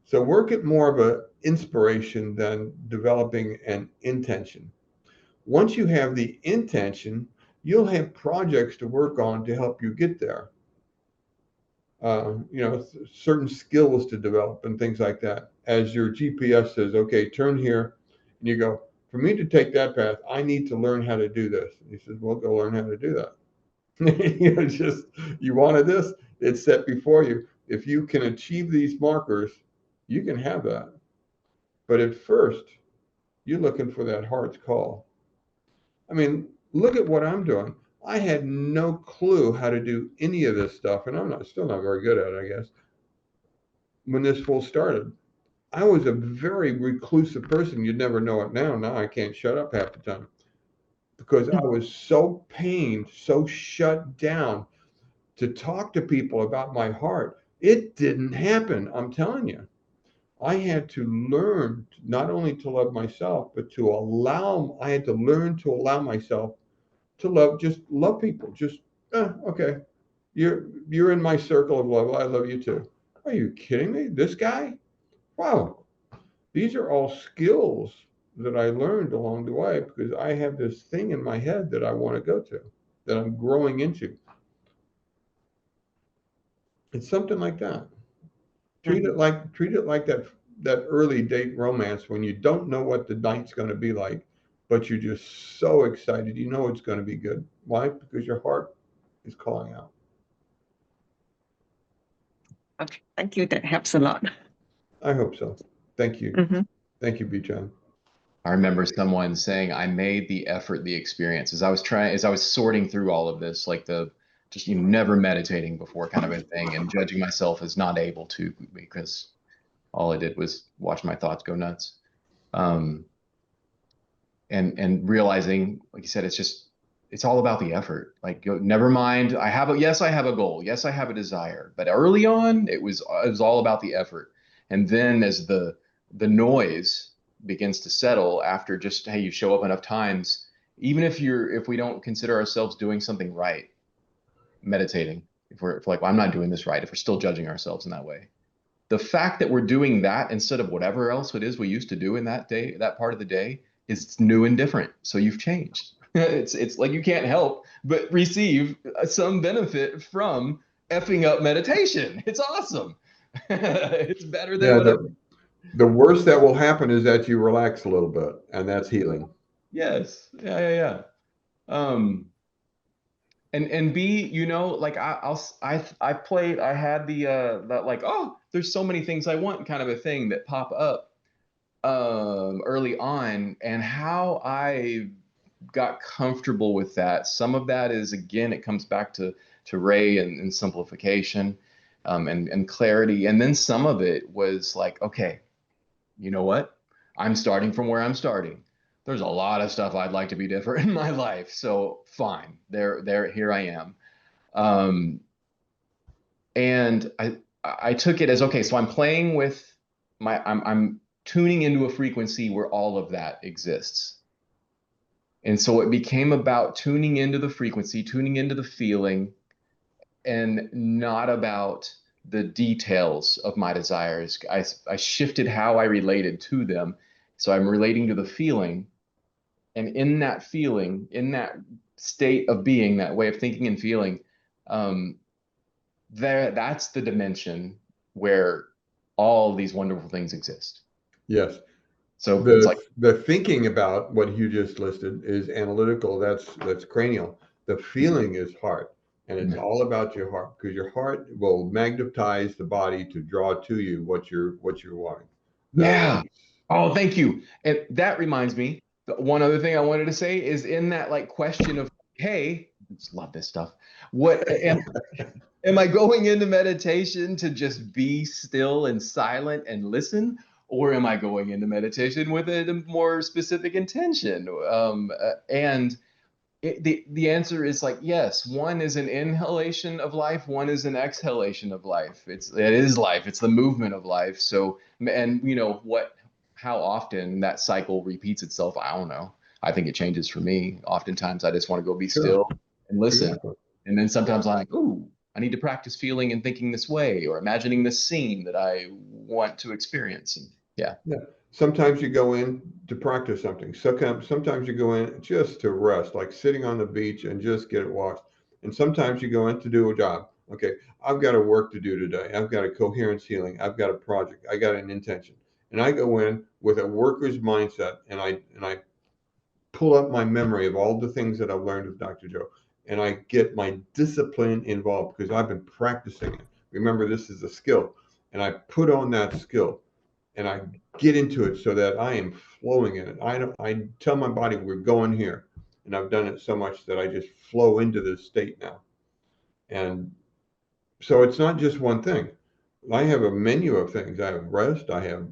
S1: So work at more of an inspiration than developing an intention. Once you have the intention, you'll have projects to work on to help you get there. Certain skills to develop and things like that. As your GPS says, okay, turn here, and you go, for me to take that path, I need to learn how to do this. And he says, well, go learn how to do that. You wanted this, it's set before you. If you can achieve these markers, you can have that. But at first, you're looking for that heart's call. I mean, look at what I'm doing. I had no clue how to do any of this stuff, and I'm still not very good at it, I guess. When this full started, I was a very reclusive person. You'd never know it now. Now I can't shut up half the time because I was so pained, so shut down to talk to people about my heart. It didn't happen. I'm telling you. I had to learn not only to love myself, but I had to learn to allow myself to love people. Just, okay, you're in my circle of love. I love you too. Are you kidding me? This guy? Wow. These are all skills that I learned along the way because I have this thing in my head that I want to go to, that I'm growing into. It's something like that. Treat it like that early date romance when you don't know what the night's going to be like, but you're just so excited. You know it's going to be good. Why? Because your heart is calling out.
S4: Okay, thank you. That helps a lot.
S1: I hope so. Thank you.
S4: Mm-hmm.
S1: Thank you, Bijan.
S2: I remember someone saying, I made the effort the experience. As I was sorting through all of this, like just never meditating before kind of a thing, and judging myself as not able to because all I did was watch my thoughts go nuts. And realizing, like you said, it's all about the effort. Like, never mind. Yes, I have a goal. Yes, I have a desire. But early on, it was all about the effort. And then as the noise begins to settle after just, hey, you show up enough times, even if we don't consider ourselves doing something right, meditating, if we're like, well, I'm not doing this right, if we're still judging ourselves in that way, the fact that we're doing that instead of whatever else it is we used to do in that part of the day is new and different. So you've changed. It's like you can't help but receive some benefit from effing up meditation. It's awesome. It's better than whatever.
S1: The worst that will happen is that you relax a little bit, and that's healing.
S2: Yes. Yeah. And B, like I had that like, oh, there's so many things I want kind of a thing that pop up early on, and how I got comfortable with that. Some of that is, again, it comes back to Ray and simplification and clarity. And then some of it was like, okay, you know what? I'm starting from where I'm starting. There's a lot of stuff I'd like to be different in my life. So fine, here I am. And I took it as, okay, so I'm playing with I'm tuning into a frequency where all of that exists. And so it became about tuning into the frequency, tuning into the feeling, and not about the details of my desires. I shifted how I related to them. So I'm relating to the feeling. And in that feeling, in that state of being, that way of thinking and feeling, that's the dimension where all these wonderful things exist.
S1: Yes.
S2: So it's like,
S1: The thinking about what you just listed is analytical. That's cranial. The feeling is heart, and it's all about your heart, because your heart will magnetize the body to draw to you what you're wanting.
S2: yeah. Oh, thank you. And that reminds me, one other thing I wanted to say is in that like question of, hey, I just love this stuff. What am I going into meditation to just be still and silent and listen? Or am I going into meditation with a more specific intention? And the answer is like, yes, one is an inhalation of life, one is an exhalation of life. It is life. It's the movement of life. So, and you know how often that cycle repeats itself, I don't know. I think it changes for me. Oftentimes I just want to go be
S1: Sure.
S2: still and listen.
S1: Exactly.
S2: And then sometimes I'm like, ooh, I need to practice feeling and thinking this way, or imagining this scene that I want to experience. And yeah.
S1: Sometimes you go in to practice something. Sometimes you go in just to rest, like sitting on the beach and just get it washed. And sometimes you go in to do a job. Okay, I've got a work to do today. I've got a coherence healing. I've got a project. I got an intention. And I go in with a worker's mindset, and I pull up my memory of all the things that I've learned with Dr. Joe, and I get my discipline involved because I've been practicing it. Remember, this is a skill, and I put on that skill, and I get into it so that I am flowing in it. I tell my body we're going here, and I've done it so much that I just flow into this state now. And so it's not just one thing. I have a menu of things. I have rest. I have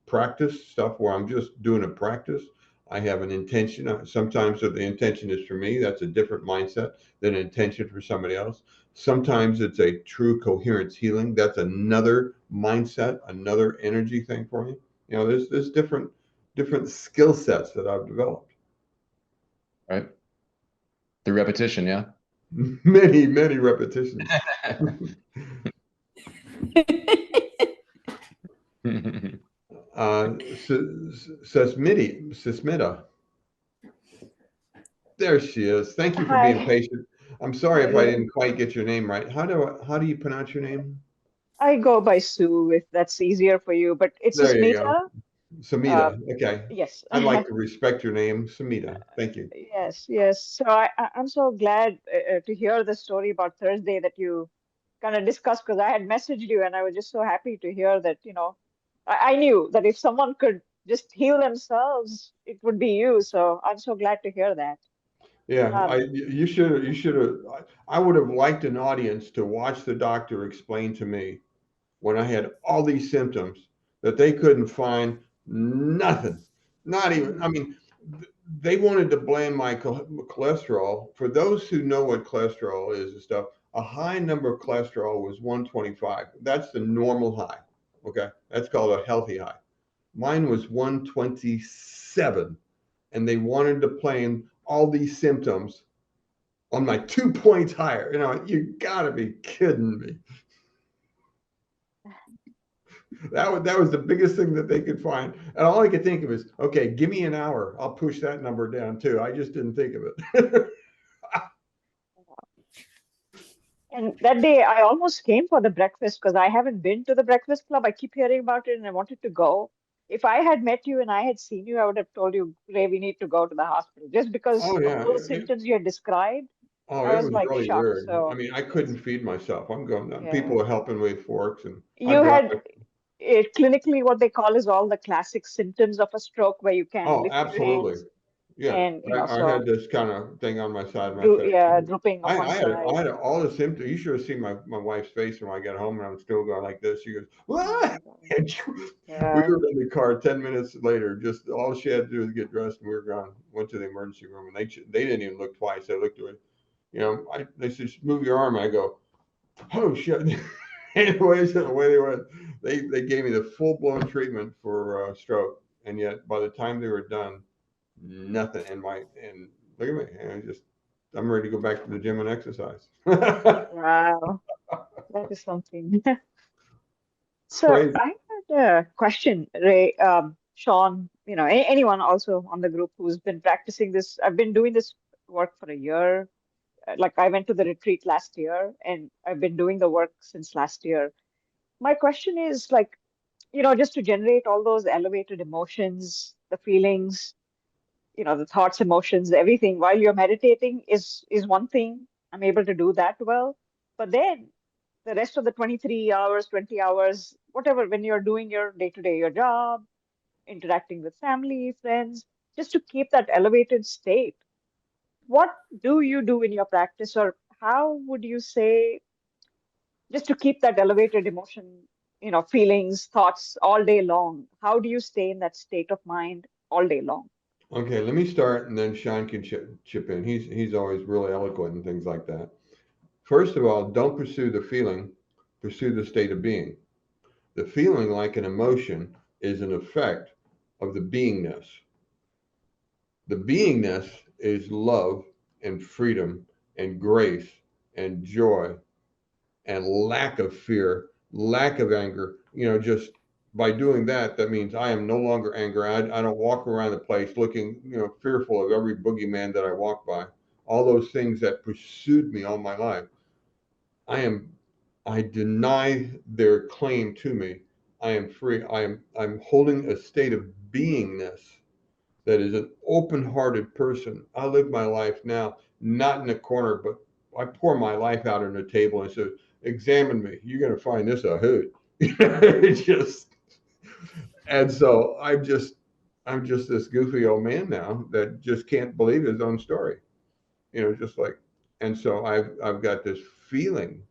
S1: practice stuff where I'm just doing a practice. I have an intention. Sometimes the intention is for me. That's a different mindset than an intention for somebody else. Sometimes it's a true coherence healing. That's another mindset, another energy thing for me. You know, there's different skill sets that I've developed.
S2: Right. The repetition, yeah.
S1: Many repetitions. Sasmita. There she is. Thank you for being
S5: Hi.
S1: patient. I'm sorry if I didn't quite get your name right. How do you pronounce your name?
S5: I go by Sue if that's easier for you, but it's
S1: There you go.
S5: Smita. Uh,
S1: Samita. Okay.
S5: yes.
S1: I'd like to respect your name, Samita. Thank you.
S5: Yes, yes. So I'm so glad to hear the story about Thursday that you kind of discussed because I had messaged you and I was just so happy to hear that, I knew that if someone could just heal themselves, it would be you. So I'm so glad to hear that.
S1: Yeah,
S5: Um,
S1: you should have. I would have liked an audience to watch the doctor explain to me when I had all these symptoms that they couldn't find nothing. Not even, I mean, they wanted to blame my cholesterol. For those who know what cholesterol is and stuff, a high number of cholesterol was 125. That's the normal high. Okay. That's called a healthy high. Mine was 127. And they wanted to blame all these symptoms on my 2 points higher. You know, you gotta be kidding me. That was the biggest thing that they could find. And all I could think of is, okay, give me an hour. I'll push that number down too. I just didn't think of it.
S5: and that day I almost came for the breakfast because I haven't been to the Breakfast Club. I keep hearing about it and I wanted to go. If I had met you and I had seen you, I would have told you, Ray, we need to go to the hospital just because
S1: Oh
S5: of
S1: yeah.
S5: all the symptoms you had described.
S1: Oh,
S5: I
S1: it
S5: was
S1: was
S5: like
S1: really
S5: shocked.
S1: weird. I
S5: So,
S1: mean, I couldn't
S5: yes.
S1: feed myself. I'm going,
S5: Yeah.
S1: people are helping me with forks, and I
S5: You
S1: drive.
S5: had it clinically what they call is all the classic symptoms of a stroke where you can't
S1: Oh,
S5: lift your
S1: absolutely.
S5: hands
S1: Yeah,
S5: and,
S1: I had
S5: so
S1: this kind of thing on my side of my face.
S5: yeah, drooping of one
S1: I
S5: side.
S1: had all the symptoms. You should have seen my wife's face when I got home, and I'm still going like this. She goes,
S5: Oh
S1: "What?"
S5: my God.
S1: And we
S5: Yeah.
S1: were in the car 10 minutes later. Just all she had to do was get dressed, and we were gone. Went to the emergency room, and they didn't even look twice. They looked away. You know, they said, "Move your arm." I go, "Oh shit!" Anyways, the way they went, they gave me the full blown treatment for stroke, and yet by the time they were done, nothing. And look at me, and I'm ready to go back to the gym and exercise.
S5: Wow. That is something. So
S1: Crazy.
S5: I had a question, Ray, Sean, anyone also on the group who's been practicing this. I've been doing this work for a year. Like I went to the retreat last year and I've been doing the work since last year. my question is like, just to generate all those elevated emotions, the feelings, the thoughts, emotions, everything while you're meditating is one thing. I'm able to do that well. But then the rest of the 23 hours, 20 hours, whatever, when you're doing your day-to-day, your job, interacting with family, friends, just to keep that elevated state, what do you do in your practice, or how would you say just to keep that elevated emotion, feelings, thoughts all day long? How do you stay in that state of mind all day long?
S1: Okay, let me start, and then Sean can chip in. He's always really eloquent and things like that. First of all, don't pursue the feeling, pursue the state of being. The feeling, like an emotion, is an effect of the beingness. The beingness is love and freedom and grace and joy and lack of fear, lack of anger. Just by doing that, that means I am no longer angry. I don't walk around the place looking, fearful of every boogeyman that I walk by. All those things that pursued me all my life. I deny their claim to me. I am free. I'm holding a state of beingness that is an open-hearted person. I live my life now, not in a corner, but I pour my life out on the table and say, examine me. You're going to find this a hoot. It's just, and so I'm just this goofy old man now that just can't believe his own story. Just like, and so I've got this feeling,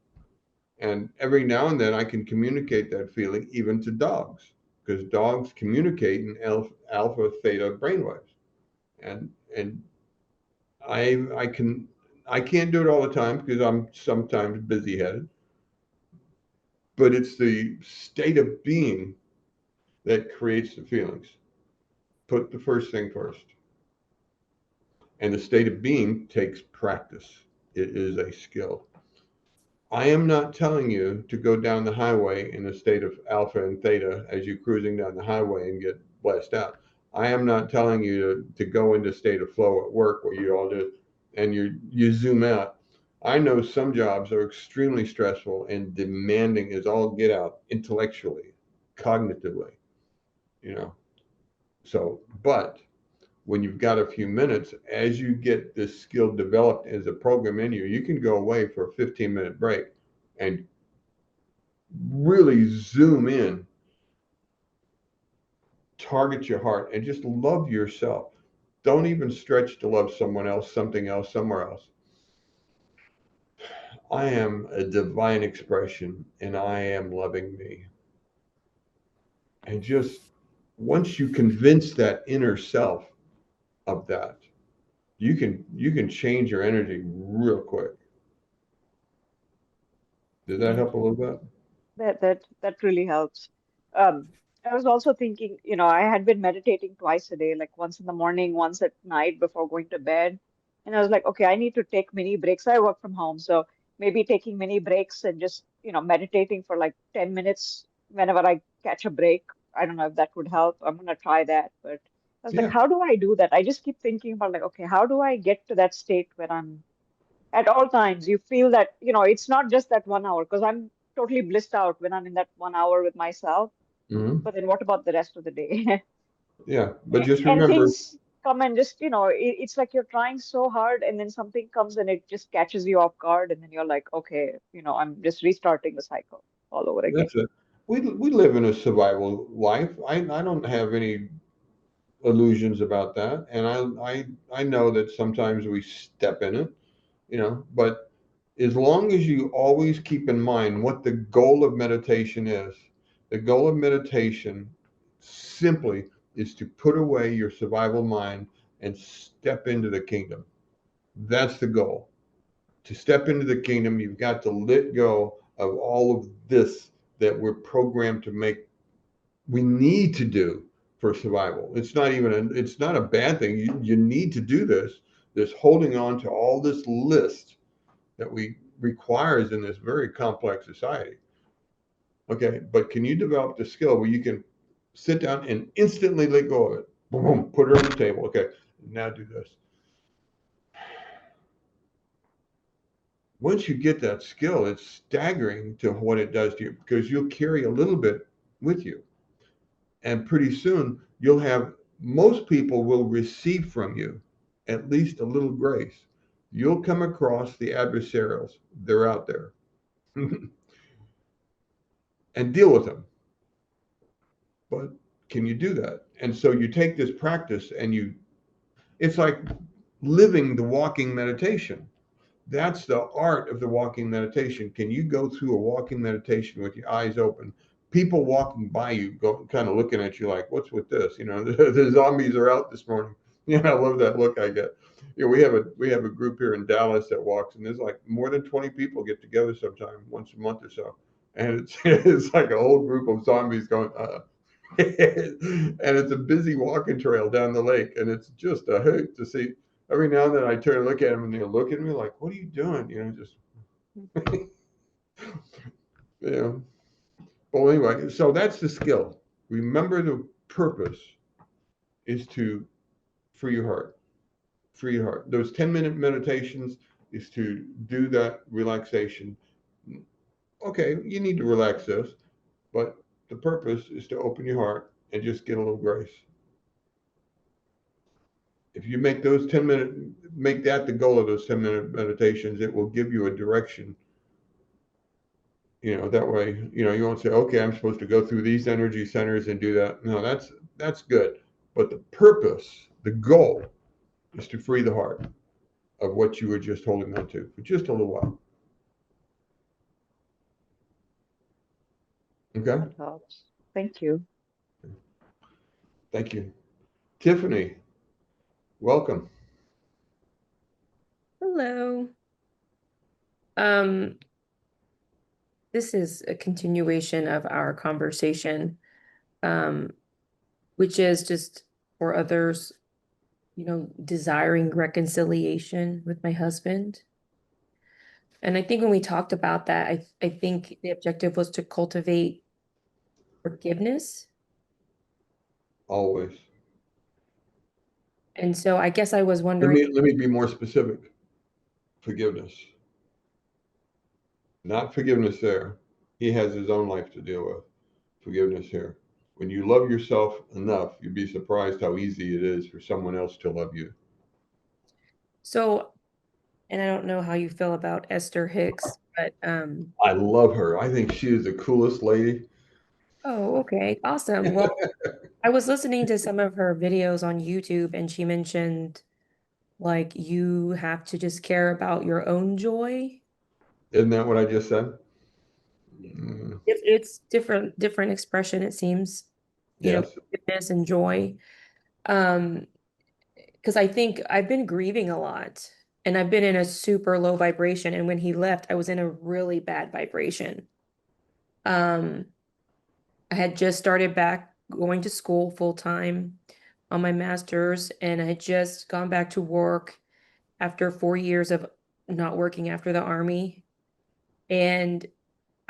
S1: and every now and then I can communicate that feeling even to dogs, because dogs communicate in alpha theta brainwaves. And I can't do it all the time because I'm sometimes busy headed, but it's the state of being that creates the feelings. Put the first thing first. And the state of being takes practice. It is a skill. I am not telling you to go down the highway in a state of alpha and theta as you're cruising down the highway and get blessed out. I am not telling you to go into a state of flow at work where you all do and you zoom out. I know some jobs are extremely stressful and demanding as all get out intellectually, cognitively, you know. So, but when you've got a few minutes, as you get this skill developed as a program in you, you can go away for a 15-minute break and really zoom in, target your heart, and just love yourself. Don't even stretch to love someone else, something else, somewhere else. I am a divine expression and I am loving me. And just once you convince that inner self of that, you can change your energy real quick. Did that
S5: Thank
S1: help a
S5: you.
S1: little bit?
S5: That really helps. Um, I was also thinking, I had been meditating twice a day, like once in the morning, once at night before going to bed. And I was like, okay, I need to take mini breaks. I work from home, so maybe taking mini breaks and just, meditating for like 10 minutes whenever I catch a break. I don't know if that would help. I'm gonna try that. But I was like,
S1: Yeah.
S5: how do I do that? I just keep thinking about like, okay, how do I get to that state where I'm at all times you feel that it's not just that 1 hour, because I'm totally blissed out when I'm in that 1 hour with myself,
S1: Hmm.
S5: but then what about the rest of the day?
S1: Yeah. But just
S5: And
S1: remember,
S5: things come and just it's like you're trying so hard and then something comes and it just catches you off guard and then you're like, okay, I'm just restarting the cycle all over again.
S1: that's it. We live in a survival life. I don't have any illusions about that. And I know that sometimes we step in it, but as long as you always keep in mind what the goal of meditation is, the goal of meditation simply is to put away your survival mind and step into the kingdom. That's the goal. To step into the kingdom, you've got to let go of all of this that we're programmed to make we need to do for survival. It's not a bad thing. You need to do this holding on to all this list that we requires in this very complex society. Okay, but can you develop the skill where you can sit down and instantly let go of it? Boom, put it on the table. Okay, now do this. once you get that skill, it's staggering to what it does to you, because you'll carry a little bit with you. And pretty soon you'll have, most people will receive from you at least a little grace. You'll come across the adversarials, they're out there, and deal with them. But can you do that? And so you take this practice and it's like living the walking meditation. That's the art of the walking meditation. Can you go through a walking meditation with your eyes open? People walking by you, go kind of looking at you like, "What's with this?" The zombies are out this morning. I love that look I get. We have a group here in Dallas that walks, and there's like more than 20 people get together sometime once a month or so, and it's like a whole group of zombies going. And it's a busy walking trail down the lake, and it's just a hoot to see. Every now and then I turn and look at them, and they look at me like, "What are you doing?" Just yeah. Well, anyway, so that's the skill. Remember, the purpose is to free your heart. Free your heart. Those 10-minute meditations is to do that relaxation. Okay, you need to relax this, but the purpose is to open your heart and just get a little grace. If you make those make that the goal of those 10-minute meditations, it will give you a direction. That way, you won't say, okay, I'm supposed to go through these energy centers and do that. No, that's good. But the purpose, the goal, is to free the heart of what you were just holding on to for just a little while. Okay?
S5: That helps. Thank you.
S1: Thank you. Tiffany, welcome.
S6: Hello. This is a continuation of our conversation, which is just for others, desiring reconciliation with my husband. And I think when we talked about that, I think the objective was to cultivate forgiveness.
S1: Always.
S6: And so I guess I was wondering.
S1: Let me be more specific. Forgiveness. Not forgiveness there. He has his own life to deal with. Forgiveness here. When you love yourself enough, you'd be surprised how easy it is for someone else to love you.
S6: So, and I don't know how you feel about Esther Hicks, but
S1: I love her. I think she is the coolest lady.
S6: Oh, okay. Awesome. Well, I was listening to some of her videos on YouTube, and she mentioned like you have to just care about your own joy.
S1: Isn't that what I just said? Mm.
S6: It's different expression, it seems,
S1: Yes.
S6: forgiveness and joy. Because I think I've been grieving a lot, and I've been in a super low vibration. And when he left, I was in a really bad vibration. I had just started back going to school full time on my master's, and I had just gone back to work after 4 years of not working after the Army. And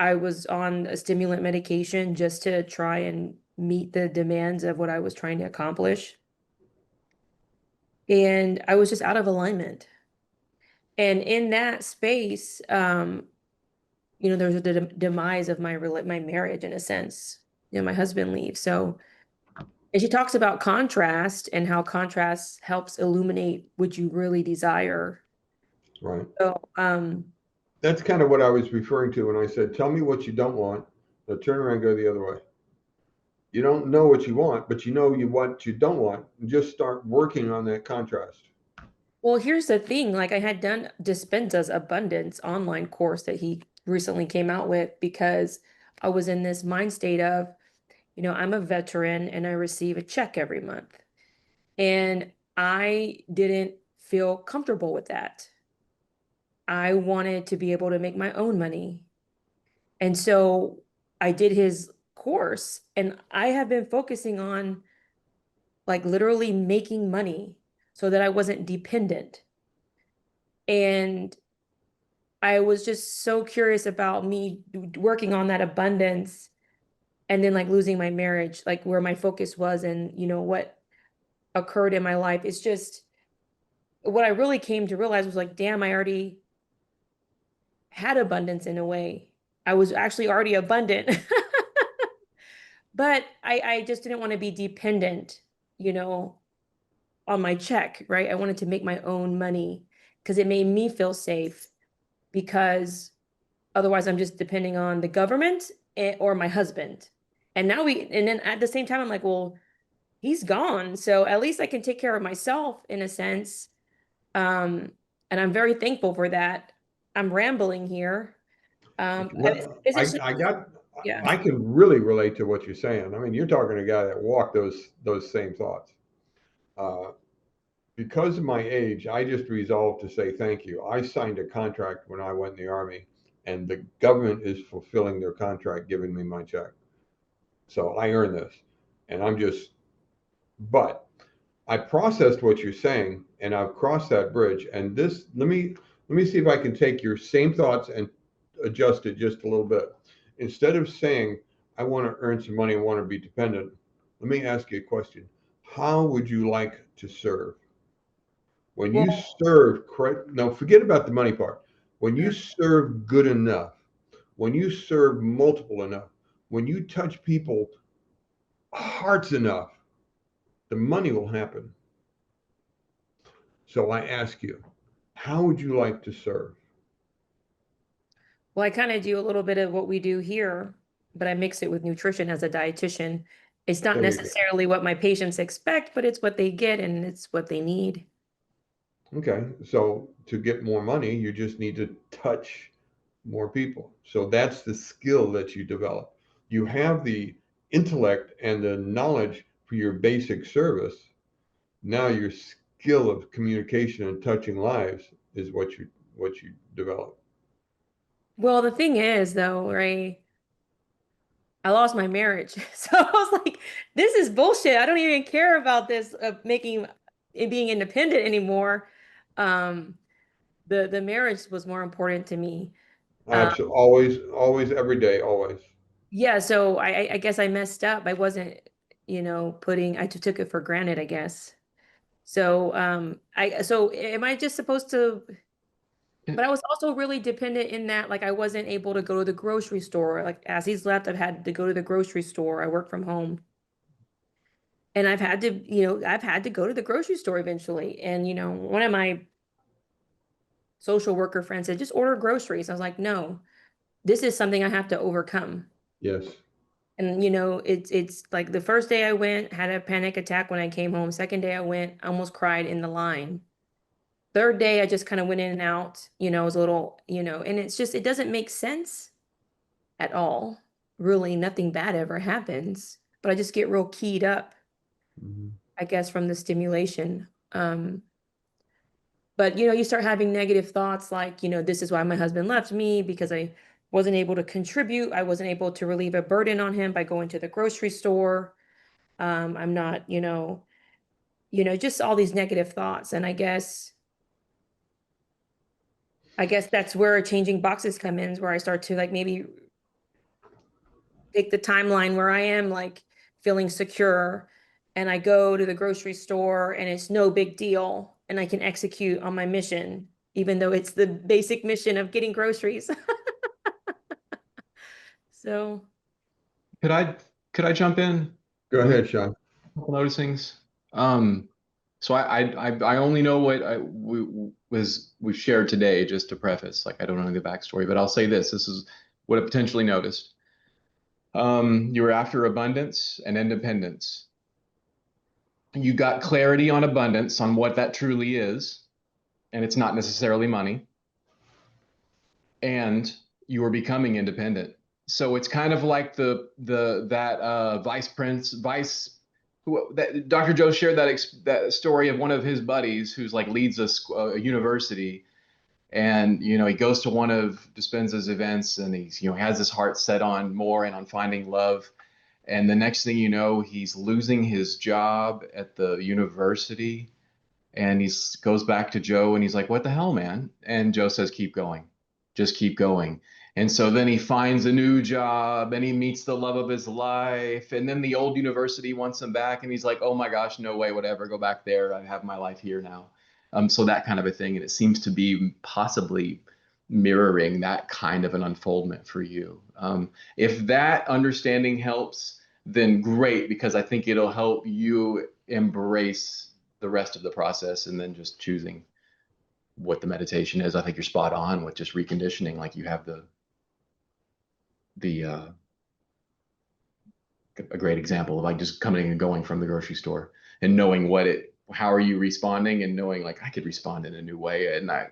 S6: I was on a stimulant medication just to try and meet the demands of what I was trying to accomplish. And I was just out of alignment. And in that space, there's a demise of my marriage in a sense. My husband leaves. So, and she talks about contrast and how contrast helps illuminate what you really desire.
S1: Right.
S6: So,
S1: that's kind of what I was referring to when I said, tell me what you don't want. Now turn around and go the other way. You don't know what you want, but you know what you don't want. And just start working on that contrast.
S6: Well, here's the thing. Like I had done Dispenza's Abundance online course that he recently came out with, because I was in this mind state of, I'm a veteran and I receive a check every month. And I didn't feel comfortable with that. I wanted to be able to make my own money. And so I did his course, and I have been focusing on like literally making money so that I wasn't dependent. And I was just so curious about me working on that abundance and then like losing my marriage, like where my focus was and, what occurred in my life. It's just what I really came to realize was like, damn, I already had abundance in a way. I was actually already abundant. But I just didn't want to be dependent, you know, on my check, right? I wanted to make my own money because it made me feel safe, because otherwise I'm just depending on the government or my husband. And then at the same time, I'm like, well, he's gone. So at least I can take care of myself in a sense. And I'm very thankful for that. I'm rambling here.
S1: Well,
S6: This is, yeah.
S1: I can really relate to what you're saying. I mean, you're talking to a guy that walked those same thoughts. Because of my age, I just resolved to say thank you. I signed a contract when I went in the Army, and the government is fulfilling their contract, giving me my check. So I earned this, and but I processed what you're saying, and I've crossed that bridge. And let me see if I can take your same thoughts and adjust it just a little bit. Instead of saying, I want to earn some money and want to be dependent, let me ask you a question. How would you like to serve? When you serve, now forget about the money part. When you serve good enough, when you serve multiple enough, when you touch people hearts enough, the money will happen. So I ask you, how would you like to serve?
S6: Well, I kind of do a little bit of what we do here, but I mix it with nutrition as a dietitian. It's not
S1: There you go.
S6: necessarily what my patients expect, but it's what they get and it's what they need.
S1: Okay, so to get more money, you just need to touch more people. So that's the skill that you develop. You have the intellect and the knowledge for your basic service. Now your skill of communication and touching lives is what you develop.
S6: Well, the thing is, though, right? I lost my marriage. So I was like, this is bullshit. I don't even care about this making it being independent anymore. Um, the marriage was more important to me.
S1: Absolutely, always, every day, always.
S6: Yeah, so I guess I messed up. I wasn't, I took it for granted, I guess. So so am I just supposed to, but I was also really dependent in that, like, I wasn't able to go to the grocery store. Like, as he's left, I've had to go to the grocery store. I work from home. And I've had to go to the grocery store eventually. And, one of my social worker friends said, just order groceries. I was like, no, this is something I have to overcome.
S1: Yes.
S6: And, it's like the first day I went, had a panic attack when I came home. Second day I went, almost cried in the line. Third day, I just kind of went in and out, it was a little, and it doesn't make sense at all. Really, nothing bad ever happens, but I just get real keyed up, I guess, from the stimulation. But, you start having negative thoughts like, this is why my husband left me, because I wasn't able to contribute. I wasn't able to relieve a burden on him by going to the grocery store. I'm not, just all these negative thoughts. And I guess that's where changing boxes come in, where I start to, like, maybe take the timeline where I am, like, feeling secure, and I go to the grocery store and it's no big deal and I can execute on my mission, even though it's the basic mission of getting groceries. So
S7: Could I jump in?
S1: Go ahead, Sean.
S7: Noticings. So I only know what we've shared today, just to preface. Like, I don't know the backstory, but I'll say this: this is what I potentially noticed. You were after abundance and independence. You got clarity on abundance, on what that truly is, and it's not necessarily money. And you were becoming independent. So it's kind of like that Dr. Joe shared that story of one of his buddies who's like leads a university, and he goes to one of Dispenza's events, and he's has his heart set on more and on finding love, and the next thing you know, he's losing his job at the university, and he goes back to Joe and he's like, "What the hell, man?" And Joe says, "Keep going, just keep going." And so then he finds a new job and he meets the love of his life. And then the old university wants him back. And he's like, "Oh my gosh, no way, whatever, go back there. I have my life here now." So that kind of a thing. And it seems to be possibly mirroring that kind of an unfoldment for you. If that understanding helps, then great, because I think it'll help you embrace the rest of the process and then just choosing what the meditation is. I think you're spot on with just reconditioning. Like, you have a great example of like just coming and going from the grocery store and knowing how are you responding, and knowing like I could respond in a new way. And I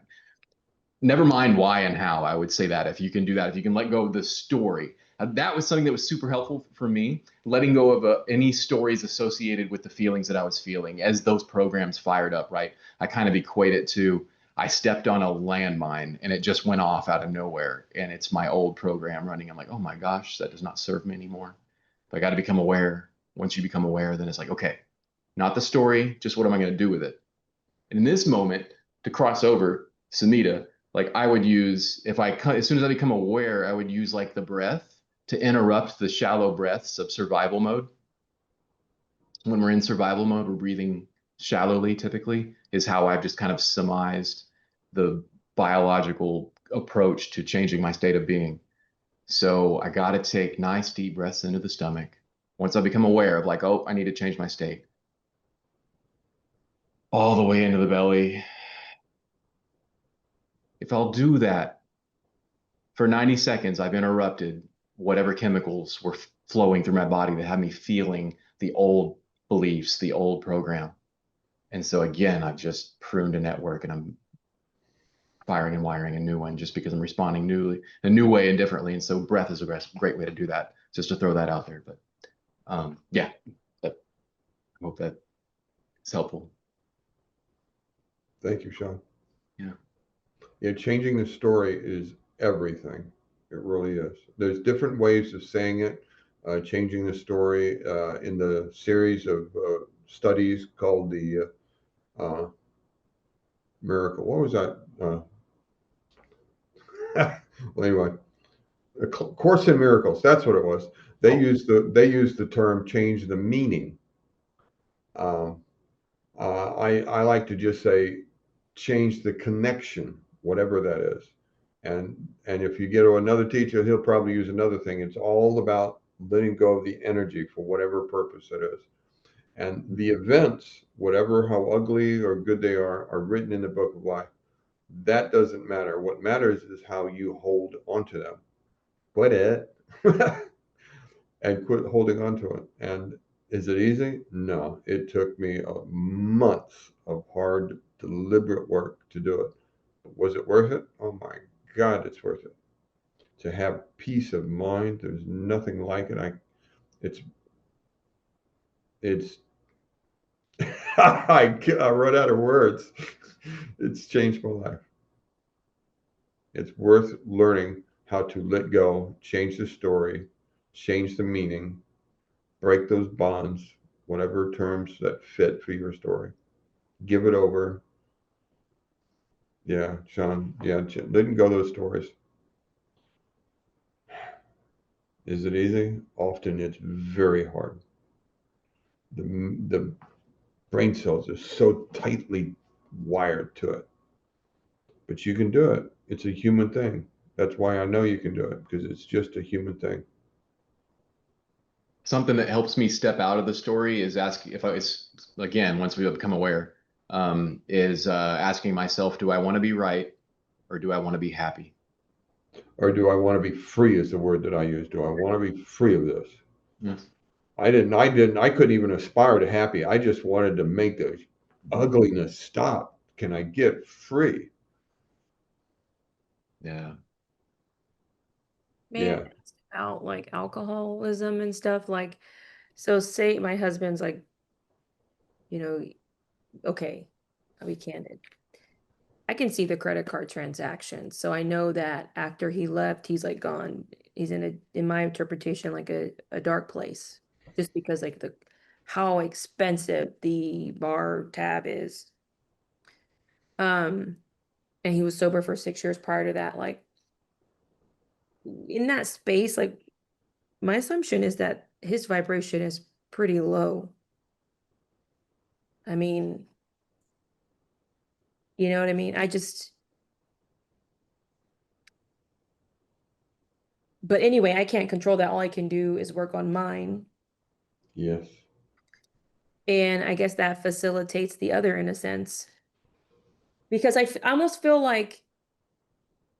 S7: never mind why and how. I would say that if you can do that, if you can let go of the story, that was something that was super helpful for me. Letting go of any stories associated with the feelings that I was feeling as those programs fired up, right? I kind of equate it to, I stepped on a landmine and it just went off out of nowhere, and it's my old program running. I'm like, oh my gosh, that does not serve me anymore. But I got to become aware. Once you become aware, then it's like, okay, not the story, just what am I going to do with it? And in this moment, to cross over, Samhita, like I would use, as soon as I become aware, I would use like the breath to interrupt the shallow breaths of survival mode. When we're in survival mode, we're breathing shallowly, typically, is how I've just kind of surmised the biological approach to changing my state of being. So I got to take nice deep breaths into the stomach. Once I become aware of like, oh, I need to change my state, all the way into the belly. If I'll do that for 90 seconds, I've interrupted whatever chemicals were flowing through my body that had me feeling the old beliefs, the old program. And so again, I've just pruned a network, and I'm firing and wiring a new one just because I'm responding a new way and differently. And so breath is a great way to do that, just to throw that out there. But yeah, I hope that is helpful.
S1: Thank you, Sean.
S7: Yeah.
S1: Changing the story is everything. It really is. There's different ways of saying it. Changing the story in the series of studies called the Miracle. What was that? Well, anyway, a Course in Miracles. That's what it was. They used the term change the meaning. I like to just say change the connection, whatever that is. And if you get to another teacher, he'll probably use another thing. It's all about letting go of the energy for whatever purpose it is. And the events, whatever how ugly or good they are written in the book of life. That doesn't matter. What matters is how you hold onto them. Quit it. And quit holding onto it. And is it easy? No. It took me months of hard, deliberate work to do it. Was it worth it? Oh my God, it's worth it. To have peace of mind, there's nothing like it. It's I run out of words. It's changed my life. It's worth learning how to let go, change the story, change the meaning, break those bonds, whatever terms that fit for your story. Give it over. Yeah, Sean. Yeah, letting go of those stories. Is it easy? Often it's very hard. The brain cells are so tightly wired to it. But you can do it. It's a human thing. That's why I know you can do it, because it's just a human thing.
S7: Something that helps me step out of the story is again, once we become aware, is asking myself, do I want to be right, or do I want to be happy?
S1: Or do I want to be free is the word that I use. Do I want to be free of this?
S7: Yes.
S1: I couldn't even aspire to happy. I just wanted to make the ugliness stop. Can I get free?
S7: Yeah.
S6: May I
S1: Yeah.
S6: ask about like alcoholism and stuff? Like, so say my husband's like, okay, I'll be candid. I can see the credit card transactions. So I know that after he left, he's like gone. He's in my interpretation, like a dark place. Just because like how expensive the bar tab is. And he was sober for 6 years prior to that. Like in that space, like my assumption is that his vibration is pretty low. I mean, you know what I mean? But anyway, I can't control that. All I can do is work on mine.
S1: Yes.
S6: And I guess that facilitates the other in a sense. Because I almost feel like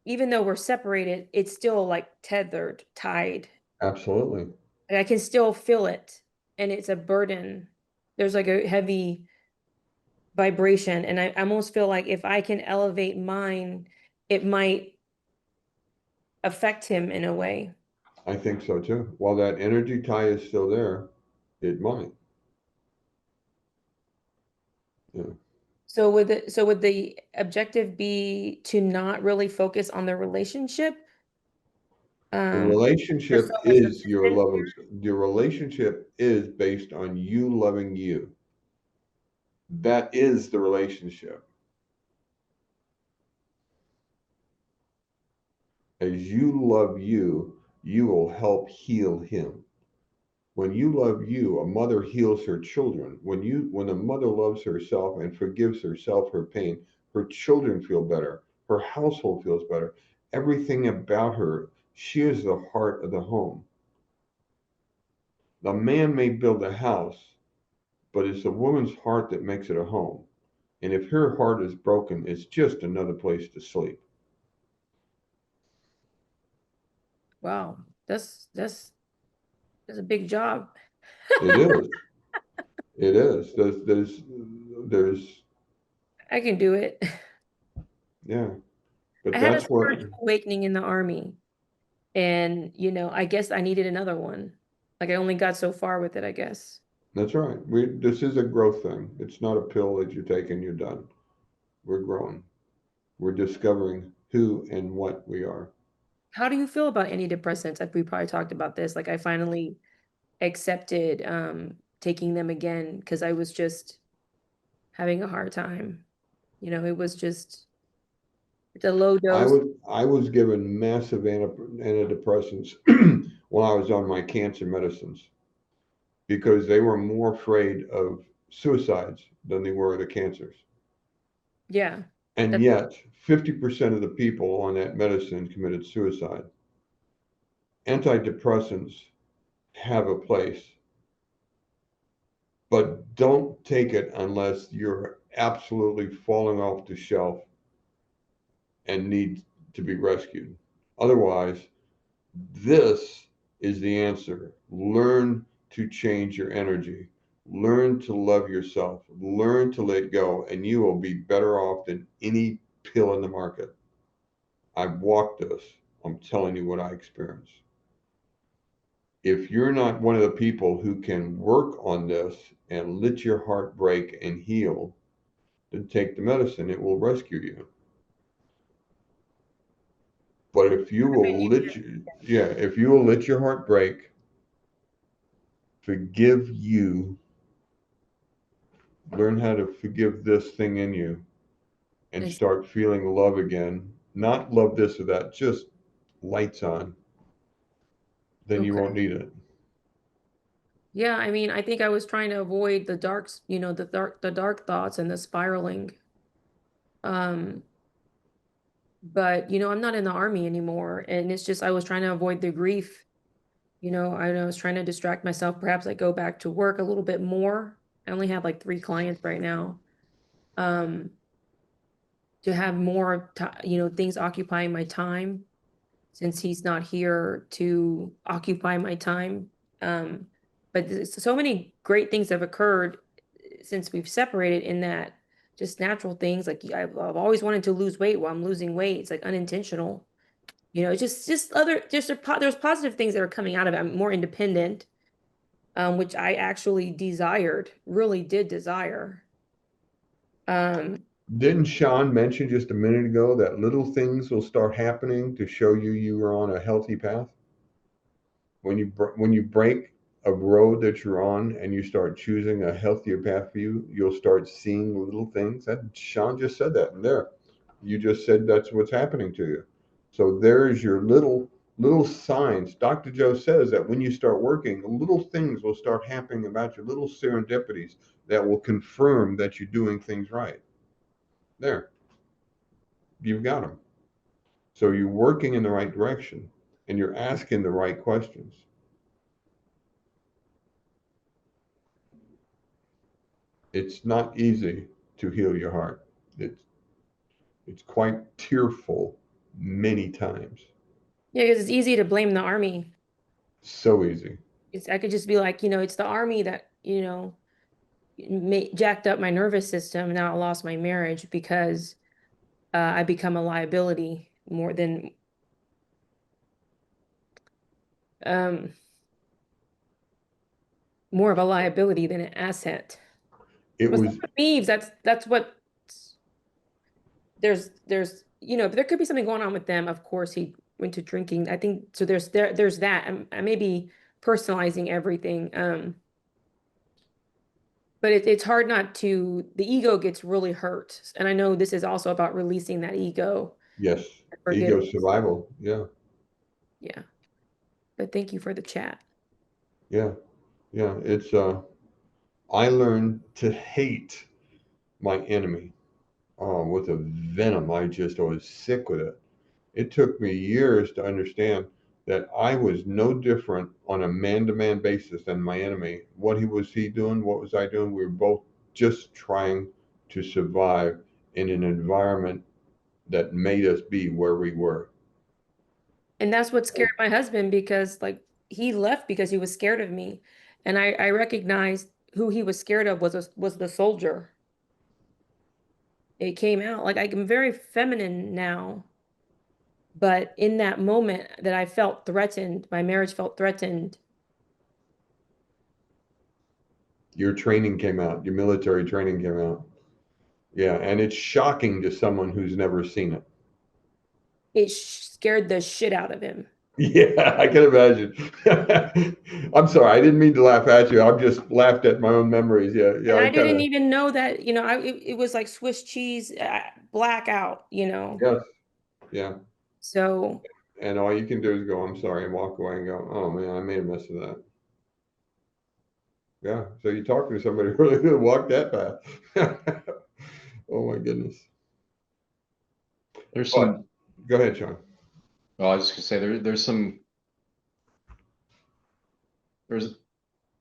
S6: even though we're separated, it's still like tethered, tied.
S1: Absolutely.
S6: And I can still feel it. And it's a burden. There's like a heavy vibration. And I almost feel like if I can elevate mine, it might affect him in a way.
S1: I think so too. While that energy tie is still there, it might. Yeah.
S6: So would the objective be to not really focus on the relationship?
S1: The
S6: Um,
S1: relationship
S6: so much
S1: is your
S6: resistance
S1: love. Your relationship is based on you loving you. That is the relationship. As you love you, you will help heal him. When you love you, a mother heals her children. When a mother loves herself and forgives herself her pain, her children feel better. Her household feels better. Everything about her, she is the heart of the home. The man may build a house, but it's the woman's heart that makes it a home. And if her heart is broken, it's just another place to sleep.
S6: Wow, that's a big job.
S1: It is. It is. There's
S6: I can do it.
S1: yeah. But
S6: I had a
S1: that's what
S6: spiritual awakening in the army, and I guess I needed another one. Like I only got so far with it, I guess.
S1: that's right. This is a growth thing. It's not a pill that you take and you're done. We're growing. We're discovering who and what we are.
S6: How do you feel about antidepressants? Like we probably talked about this. Like I finally accepted taking them again because I was just having a hard time. It was just the low dose.
S1: I was given massive antidepressants while I was on my cancer medicines because they were more afraid of suicides than they were the cancers.
S6: Yeah.
S1: And
S6: That's
S1: yet, 50% of the people on that medicine committed suicide. Antidepressants have a place, but don't take it unless you're absolutely falling off the shelf and need to be rescued. Otherwise, this is the answer. Learn to change your energy. Learn to love yourself. Learn to let go, and you will be better off than any pill in the market. I've walked this. I'm telling you what I experienced. If you're not one of the people who can work on this and let your heart break and heal, then take the medicine. It will rescue you. But if you will if you will let your heart break, forgive you, learn how to forgive this thing in you, and
S6: it's
S1: start feeling love again. Not love this or that, just lights on. Then you
S6: okay.
S1: won't need it.
S6: Yeah, I mean, I think I was trying to avoid the darks, the dark thoughts and the spiraling. Um, but I'm not in the army anymore, and it's just I was trying to avoid the grief. I was trying to distract myself. Perhaps I go back to work a little bit more. I only have like 3 clients right now. Um, to have more things occupying my time since he's not here to occupy my time. But so many great things have occurred since we've separated in that just natural things like I've always wanted to lose weight while I'm losing weight. It's like unintentional. It's just other there's positive things that are coming out of it. I'm more independent, which I actually really did desire. Um,
S1: Didn't Sean mention just a minute ago that little things will start happening to show you are on a healthy path? When you break a road that you're on and you start choosing a healthier path for you, you'll start seeing little things. That Sean just said that in there. You just said that's what's happening to you. So there's your little signs. Dr. Joe says that when you start working, little things will start happening about you, little serendipities that will confirm that you're doing things right. There, you've got them. So you're working in the right direction. and you're asking the right questions. It's not easy to heal your heart. It's quite tearful many times.
S6: Yeah, because it's easy to blame the army.
S1: So easy.
S6: I could just be like, it's the army that, jacked up my nervous system. Now I lost my marriage because I become a liability more than more of a liability than an asset.
S1: It
S6: But
S1: was
S6: some thieves, that's what there's there could be something going on with them. Of course, he went to drinking. I think so. There's that. I may be personalizing everything. But it's hard not to. The ego gets really hurt, and I know this is also about releasing that ego.
S1: yes,
S6: Forgive.
S1: ego survival. Yeah,
S6: Yeah. But thank you for the chat.
S1: yeah, yeah. It's I learned to hate my enemy with a venom. I was sick with it. It took me years to understand that I was no different on a man-to-man basis than my enemy. What was he doing? What was I doing? We were both just trying to survive in an environment that made us be where we were.
S6: And that's what scared my husband, because like he left because he was scared of me. And I recognized who he was scared of was the soldier. It came out like I'm very feminine now. But in that moment that I felt threatened, my marriage felt threatened.
S1: Your training came out, your military training came out. Yeah, and it's shocking to someone who's never seen it.
S6: It scared the shit out of him.
S1: Yeah, I can imagine. I'm sorry, I didn't mean to laugh at you. I'm just laughed at my own memories. Yeah, yeah.
S6: And I didn't even know that, it was like Swiss cheese, blackout,
S1: Yes, yeah.
S6: So.
S1: And all you can do is go, I'm sorry, and walk away and go, oh man, I made a mess of that. Yeah. So you talk to somebody who really walked that path. Oh my goodness.
S7: There's some.
S1: Go ahead, Sean.
S7: Well, I was just gonna say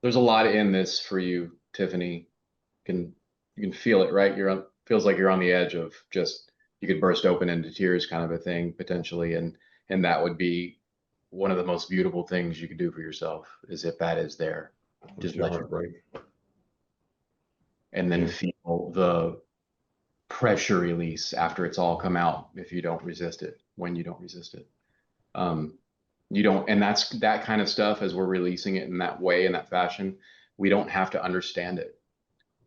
S7: there's a lot in this for you, Tiffany. You can feel it, right? Feels like you're on the edge of just, you could burst open into tears kind of a thing potentially, and that would be one of the most beautiful things you could do for yourself, is if that is there. Just let it break. And then feel the pressure release after it's all come out, if you don't resist it, when you don't resist it. You don't, and that's that kind of stuff, as we're releasing it in that way, in that fashion, we don't have to understand it.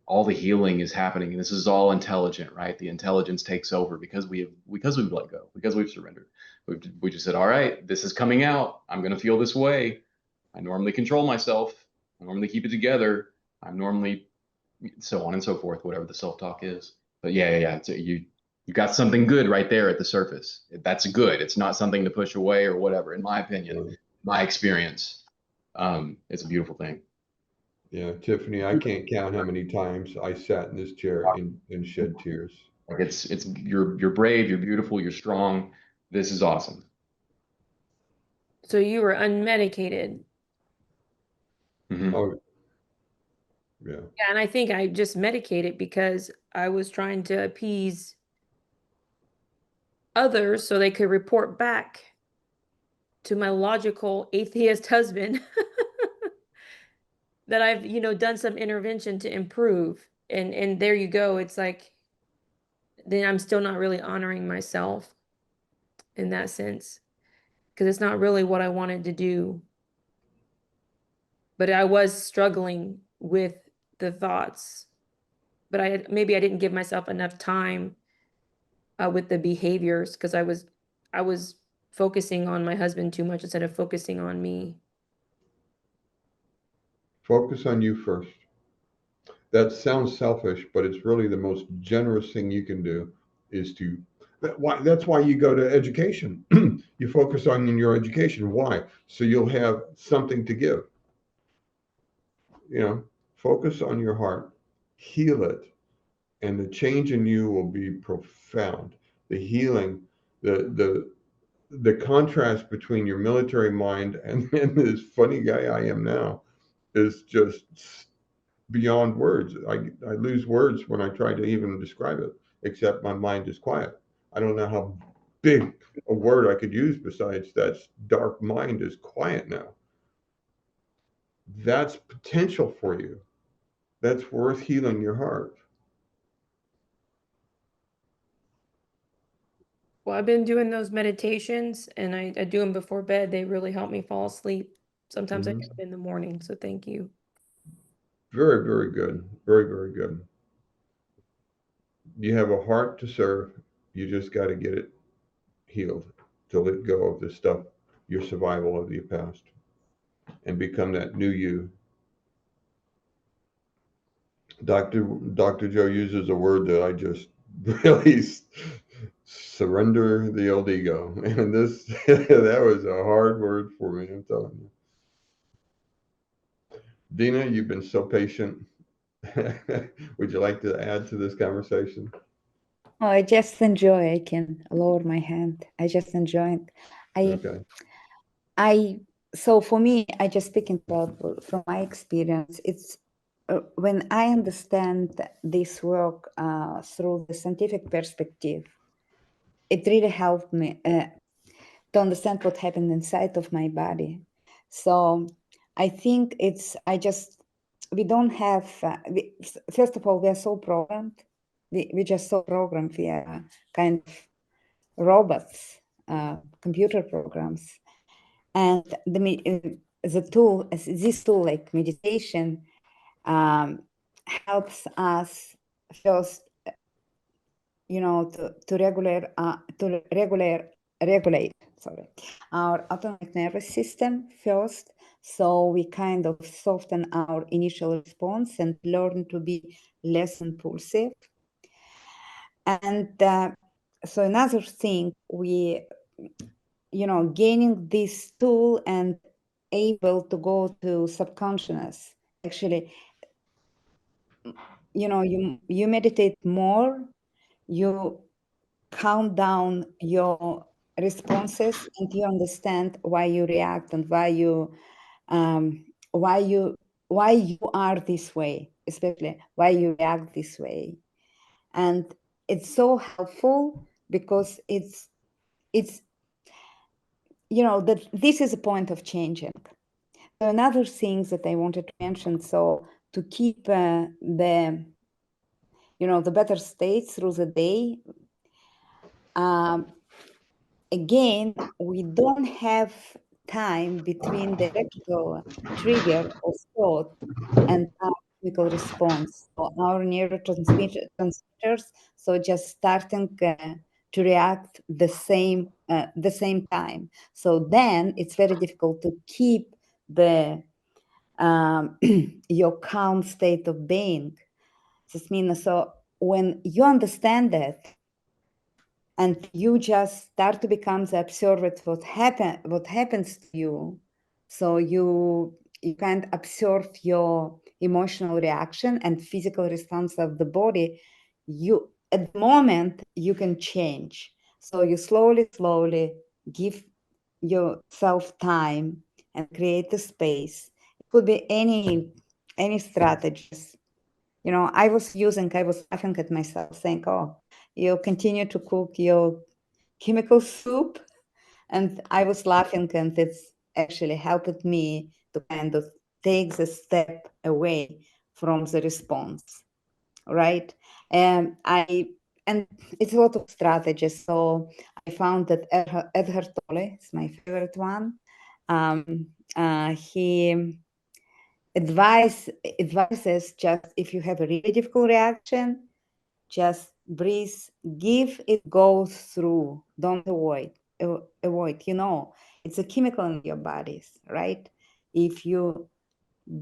S7: All the healing is happening, and this is all intelligent, right? The intelligence takes over because we've let go, because we've surrendered. We just said, all right, this is coming out. I'm going to feel this way. I normally control myself. I normally keep it together. I'm normally so on and so forth, whatever the self-talk is. But yeah. You got something good right there at the surface. That's good. It's not something to push away or whatever, in my opinion, my experience. It's a beautiful thing.
S1: Yeah, Tiffany, I can't count how many times I sat in this chair and shed tears.
S7: Like you're brave, you're beautiful, you're strong. This is awesome.
S6: So you were unmedicated.
S7: Mm-hmm.
S1: Oh, yeah.
S6: Yeah, and I think I just medicated because I was trying to appease others so they could report back to my logical atheist husband that I've, done some intervention to improve. And there you go. It's like, then I'm still not really honoring myself in that sense, because it's not really what I wanted to do. But I was struggling with the thoughts, but maybe I didn't give myself enough time with the behaviors, because I was focusing on my husband too much instead of focusing on me.
S1: Focus on you first. That sounds selfish, but it's really the most generous thing you can do, is to, that's why you go to education. You focus on your education. Why? So you'll have something to give. Focus on your heart, heal it, and the change in you will be profound. The healing, the the contrast between your military mind and this funny guy I am now is just beyond words. I lose words when I try to even describe it, except my mind is quiet. I don't know how big a word I could use besides that dark mind is quiet now. That's potential for you. That's worth healing your heart.
S6: Well, I've been doing those meditations and I do them before bed. They really help me fall asleep. Sometimes I do
S1: Mhm.
S6: it in the morning, so thank you.
S1: Very, very good. Very, very good. You have a heart to serve. You just got to get it healed, to let go of the stuff, your survival of your past, and become that new you. Dr. Joe uses a word that I just really surrender the old ego. And this, that was a hard word for me, I'm telling you. Dina, you've been so patient. Would you like to add to this conversation?
S8: Oh, I just enjoy. I can lower my hand. I just enjoy it.
S1: Okay.
S8: So for me, I just speaking about from my experience. It's when I understand this work through the scientific perspective, it really helped me to understand what happened inside of my body. So I think we don't have, first of all, we are so programmed. We're just so programmed. We are kind of robots, computer programs. And this tool like meditation helps us first, to regulate our autonomic nervous system first, so we kind of soften our initial response and learn to be less impulsive. And so another thing, gaining this tool and able to go to subconsciousness, actually, you meditate more, you calm down your responses, and you understand why you react and why you are this way, especially why you react this way. And it's so helpful because it's that this is a point of changing. So another thing that I wanted to mention, so to keep the better state through the day, again, we don't have time between the electrical trigger of thought and our chemical response. So our neurotransmitters, so just starting to react the same time. So then it's very difficult to keep the your calm state of being. This means, so when you understand that, and you just start to become the observer of what happens to you, so you can observe your emotional reaction and physical response of the body. You at the moment you can change. So you slowly give yourself time and create a space. It could be any strategies. I was laughing at myself, saying, "Oh, you continue to cook your chemical soup," and I was laughing, and it's actually helped me to kind of take the step away from the response, right? And it's a lot of strategies. So I found that Eckhart Tolle is my favorite one. He advises, just if you have a really difficult reaction, just breathe, give it go through, don't avoid. It's a chemical in your bodies, right? If you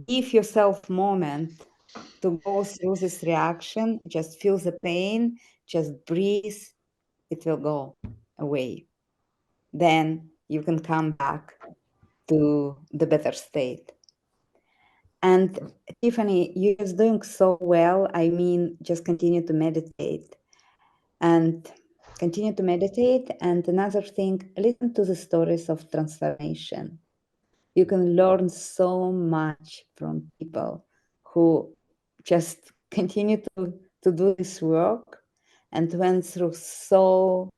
S8: give yourself moment to go through this reaction, just feel the pain, just breathe, it will go away. Then you can come back to the better state. And Tiffany, you're doing so well. I mean, just continue to meditate. And Continue to meditate. And another thing, listen to the stories of transformation. You can learn so much from people who just continue to do this work and went through so,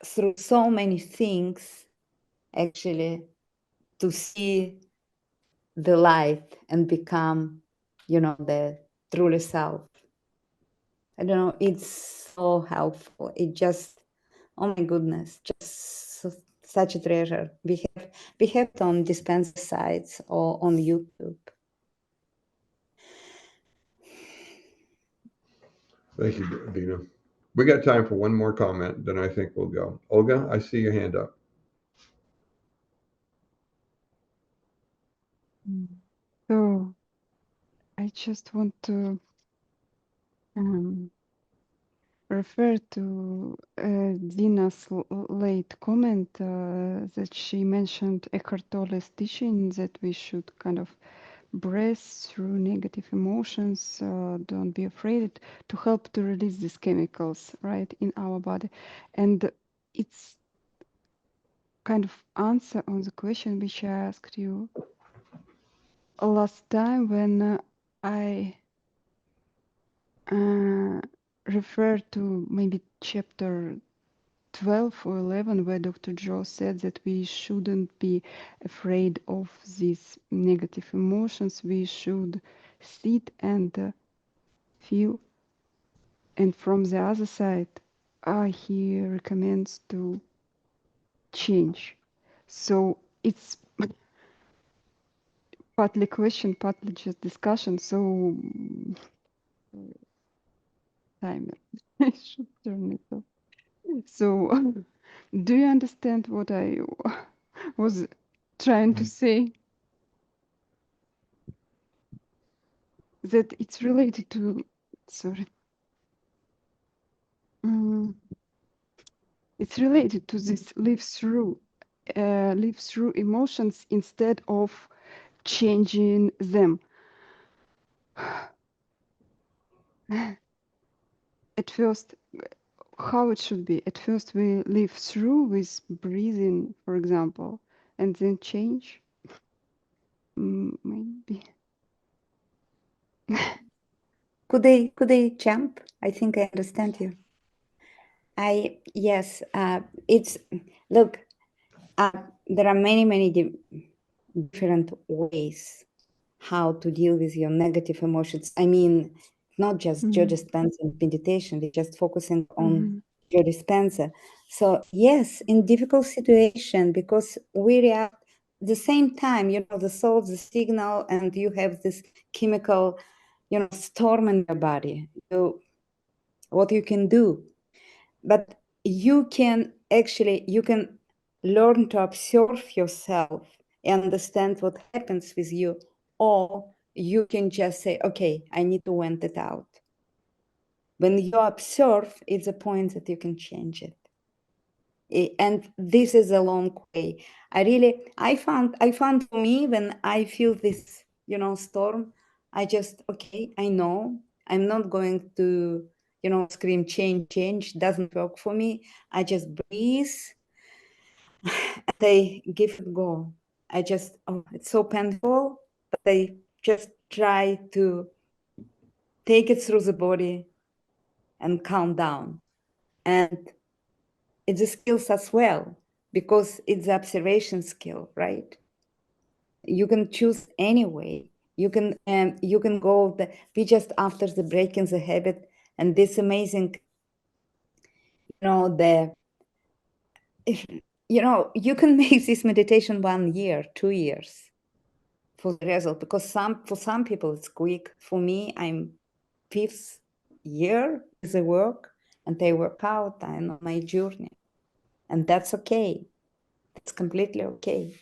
S8: through so many things, actually, to see the light and become, the truly self. I don't know, it's so helpful. It just, oh my goodness, just such a treasure. We have it on Dispenza sites or on YouTube.
S1: Thank you, Dina. We got time for one more comment, then I think we'll go. Olga, I see your hand up.
S9: So I just want to refer to Dina's late comment that she mentioned Eckhart Tolle's teaching that we should kind of breathe through negative emotions, don't be afraid, to help to release these chemicals, right, in our body. And it's kind of answer on the question which I asked you last time when I refer to maybe chapter 12 or 11, where Dr. Joe said that we shouldn't be afraid of these negative emotions. We should sit and feel. And from the other side, he recommends to change. So it's partly question, partly just discussion. So timer, I should turn it off. So do you understand what I was trying to say? That it's related to, sorry. It's related to this live through emotions instead of changing them. At first, how it should be. At first, we live through with breathing, for example, and then change. Maybe.
S8: Could they jump? I think I understand you. Yes, it's, look, there are many different ways how to deal with your negative emotions. I mean, not just Joe Dispenza and meditation, we're just focusing on Joe Dispenza. So yes, in difficult situation, because we react the same time, the soul, the signal, and you have this chemical, storm in your body. What you can do, but you can learn to observe yourself and understand what happens with you, or you can just say, okay, I need to vent it out. When you observe, it's a point that you can change it. And this is a long way. I found for me, when I feel this, storm, I just, okay, I know I'm not going to, scream, change, doesn't work for me. I just breathe and I give it go. I just, it's so painful, but I just try to take it through the body and calm down. And it's a skills as well, because it's the observation skill, right? You can choose any way. You can go, we just after the breaking the habit, and this amazing, you can make this meditation 1 year, 2 years for the result, because for some people it's quick. For me, I'm 5th year with the work, and they work out. I'm on my journey, and that's okay. It's completely okay.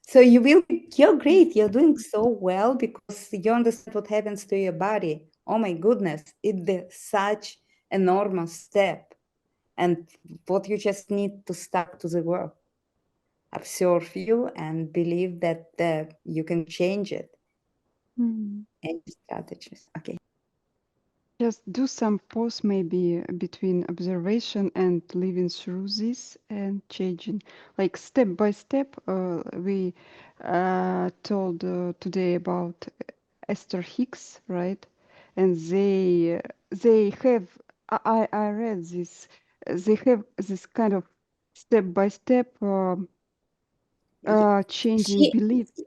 S8: So you're great. You're doing so well because you understand what happens to your body. Oh my goodness, it's such enormous step. And what you just need to start to the work. Observe you and believe that you can change it. Any strategies? Okay.
S9: Just do some pause maybe between observation and living through this and changing. Like step by step, we told today about Esther Hicks, right? And they have, I read this, they have this kind of step by step changing
S8: She,
S9: beliefs.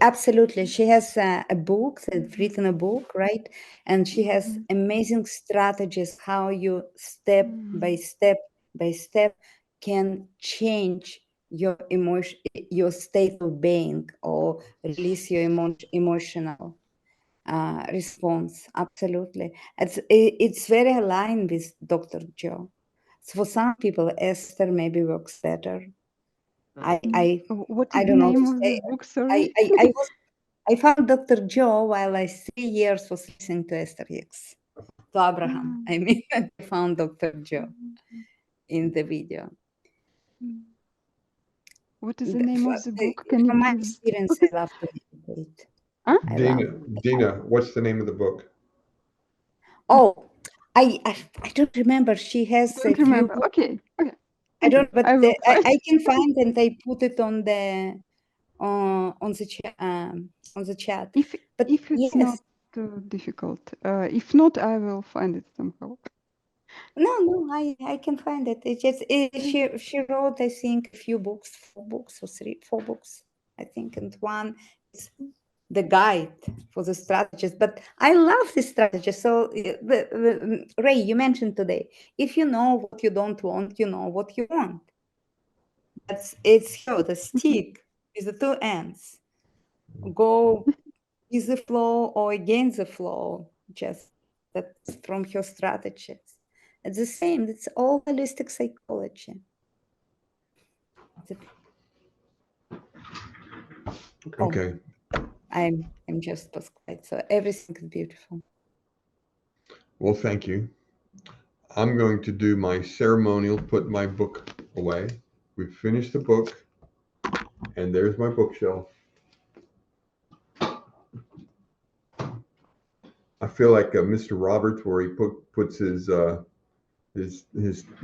S8: absolutely. She has a book, written a book, right? And she has
S9: Mhm.
S8: amazing strategies how you step by step by step can change your emotion, your state of being, or release your emotional response. Absolutely. It's very aligned with Dr. Joe. So for some people, Esther maybe works better.
S9: What
S8: I
S9: is the
S8: don't know
S9: name
S8: to
S9: of
S8: say.
S9: this book? Sorry.
S8: I found Dr. Joe while I 3 years was listening to Esther Hicks, to Abraham. I mean, I found Dr. Joe in the video.
S9: What is the name of the book? Can you
S8: From my
S9: please?
S8: experience, I love to meditate.
S9: Huh?
S8: I love.
S1: Dina, what's the name of the book?
S8: Oh, I don't remember. She has a
S9: Don't
S8: few
S9: remember.
S8: books.
S9: Okay. Okay.
S8: I don't, but
S9: I will find.
S8: I can find and I put it on the chat. But
S9: If it's
S8: yes,
S9: not difficult, if not, I will find it somehow.
S8: no, I can find it. It's just she wrote, I think, a few books, 4 books or 4 books, I think, and one is the guide for the strategies. But I love the strategies. So Ray, you mentioned today, if you know what you don't want, you know what you want. It's here, the stick is the 2 ends. Go with the flow or against the flow. Just that's from her strategies. It's the same. It's all holistic psychology.
S1: Okay.
S8: I'm just was quiet. So everything is beautiful.
S1: Well, thank you. I'm going to do my ceremonial, put my book away. We've finished the book, and there's my bookshelf. I feel like Mr. Roberts, where he puts his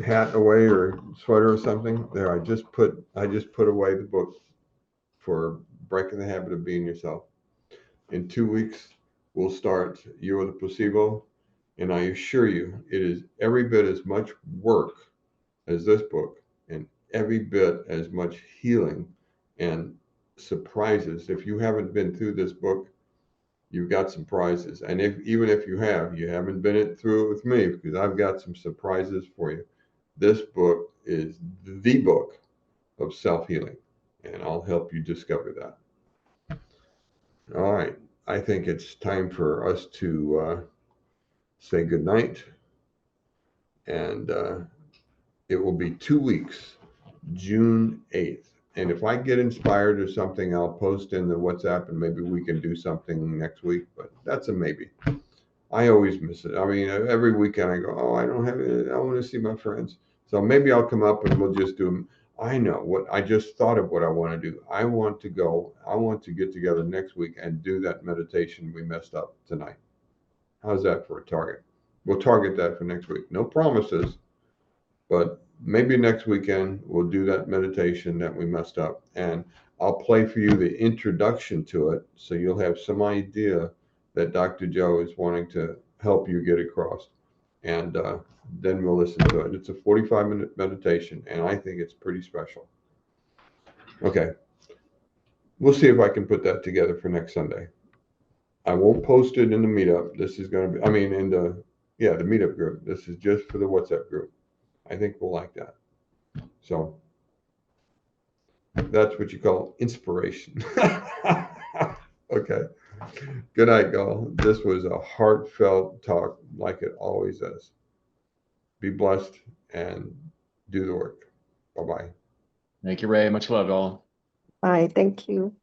S1: hat away or sweater or something. There, I just put away the book for Breaking the Habit of Being Yourself. In 2 weeks, we'll start You Are the Placebo, and I assure you, it is every bit as much work as this book, and every bit as much healing and surprises. If you haven't been through this book, you've got some prizes. And even if you haven't been through it with me, because I've got some surprises for you. This book is the book of self-healing, and I'll help you discover that. All right. I think it's time for us to say goodnight. And it will be 2 weeks, June 8th. And if I get inspired or something, I'll post in the WhatsApp and maybe we can do something next week, but that's a maybe. I always miss it. I mean, every weekend I go, oh, I don't have it. I want to see my friends. So maybe I'll come up and we'll just do them. I know what I just thought of what I want to do. I want to get together next week and do that meditation we messed up tonight. How's that for a target? We'll target that for next week. No promises, but maybe next weekend we'll do that meditation that we messed up. And I'll play for you the introduction to it so you'll have some idea that Dr. Joe is wanting to help you get across. And then we'll listen to it. It's a 45-minute meditation, and I think it's pretty special. Okay. We'll see if I can put that together for next Sunday. I won't post it in the meetup. This is going to be, in the meetup group. This is just for the WhatsApp group. I think we'll like that. So that's what you call inspiration. Okay. Good night, y'all. This was a heartfelt talk like it always is. Be blessed and do the work. Bye-bye.
S7: Thank you, Ray. Much love, y'all.
S4: Bye. Thank you.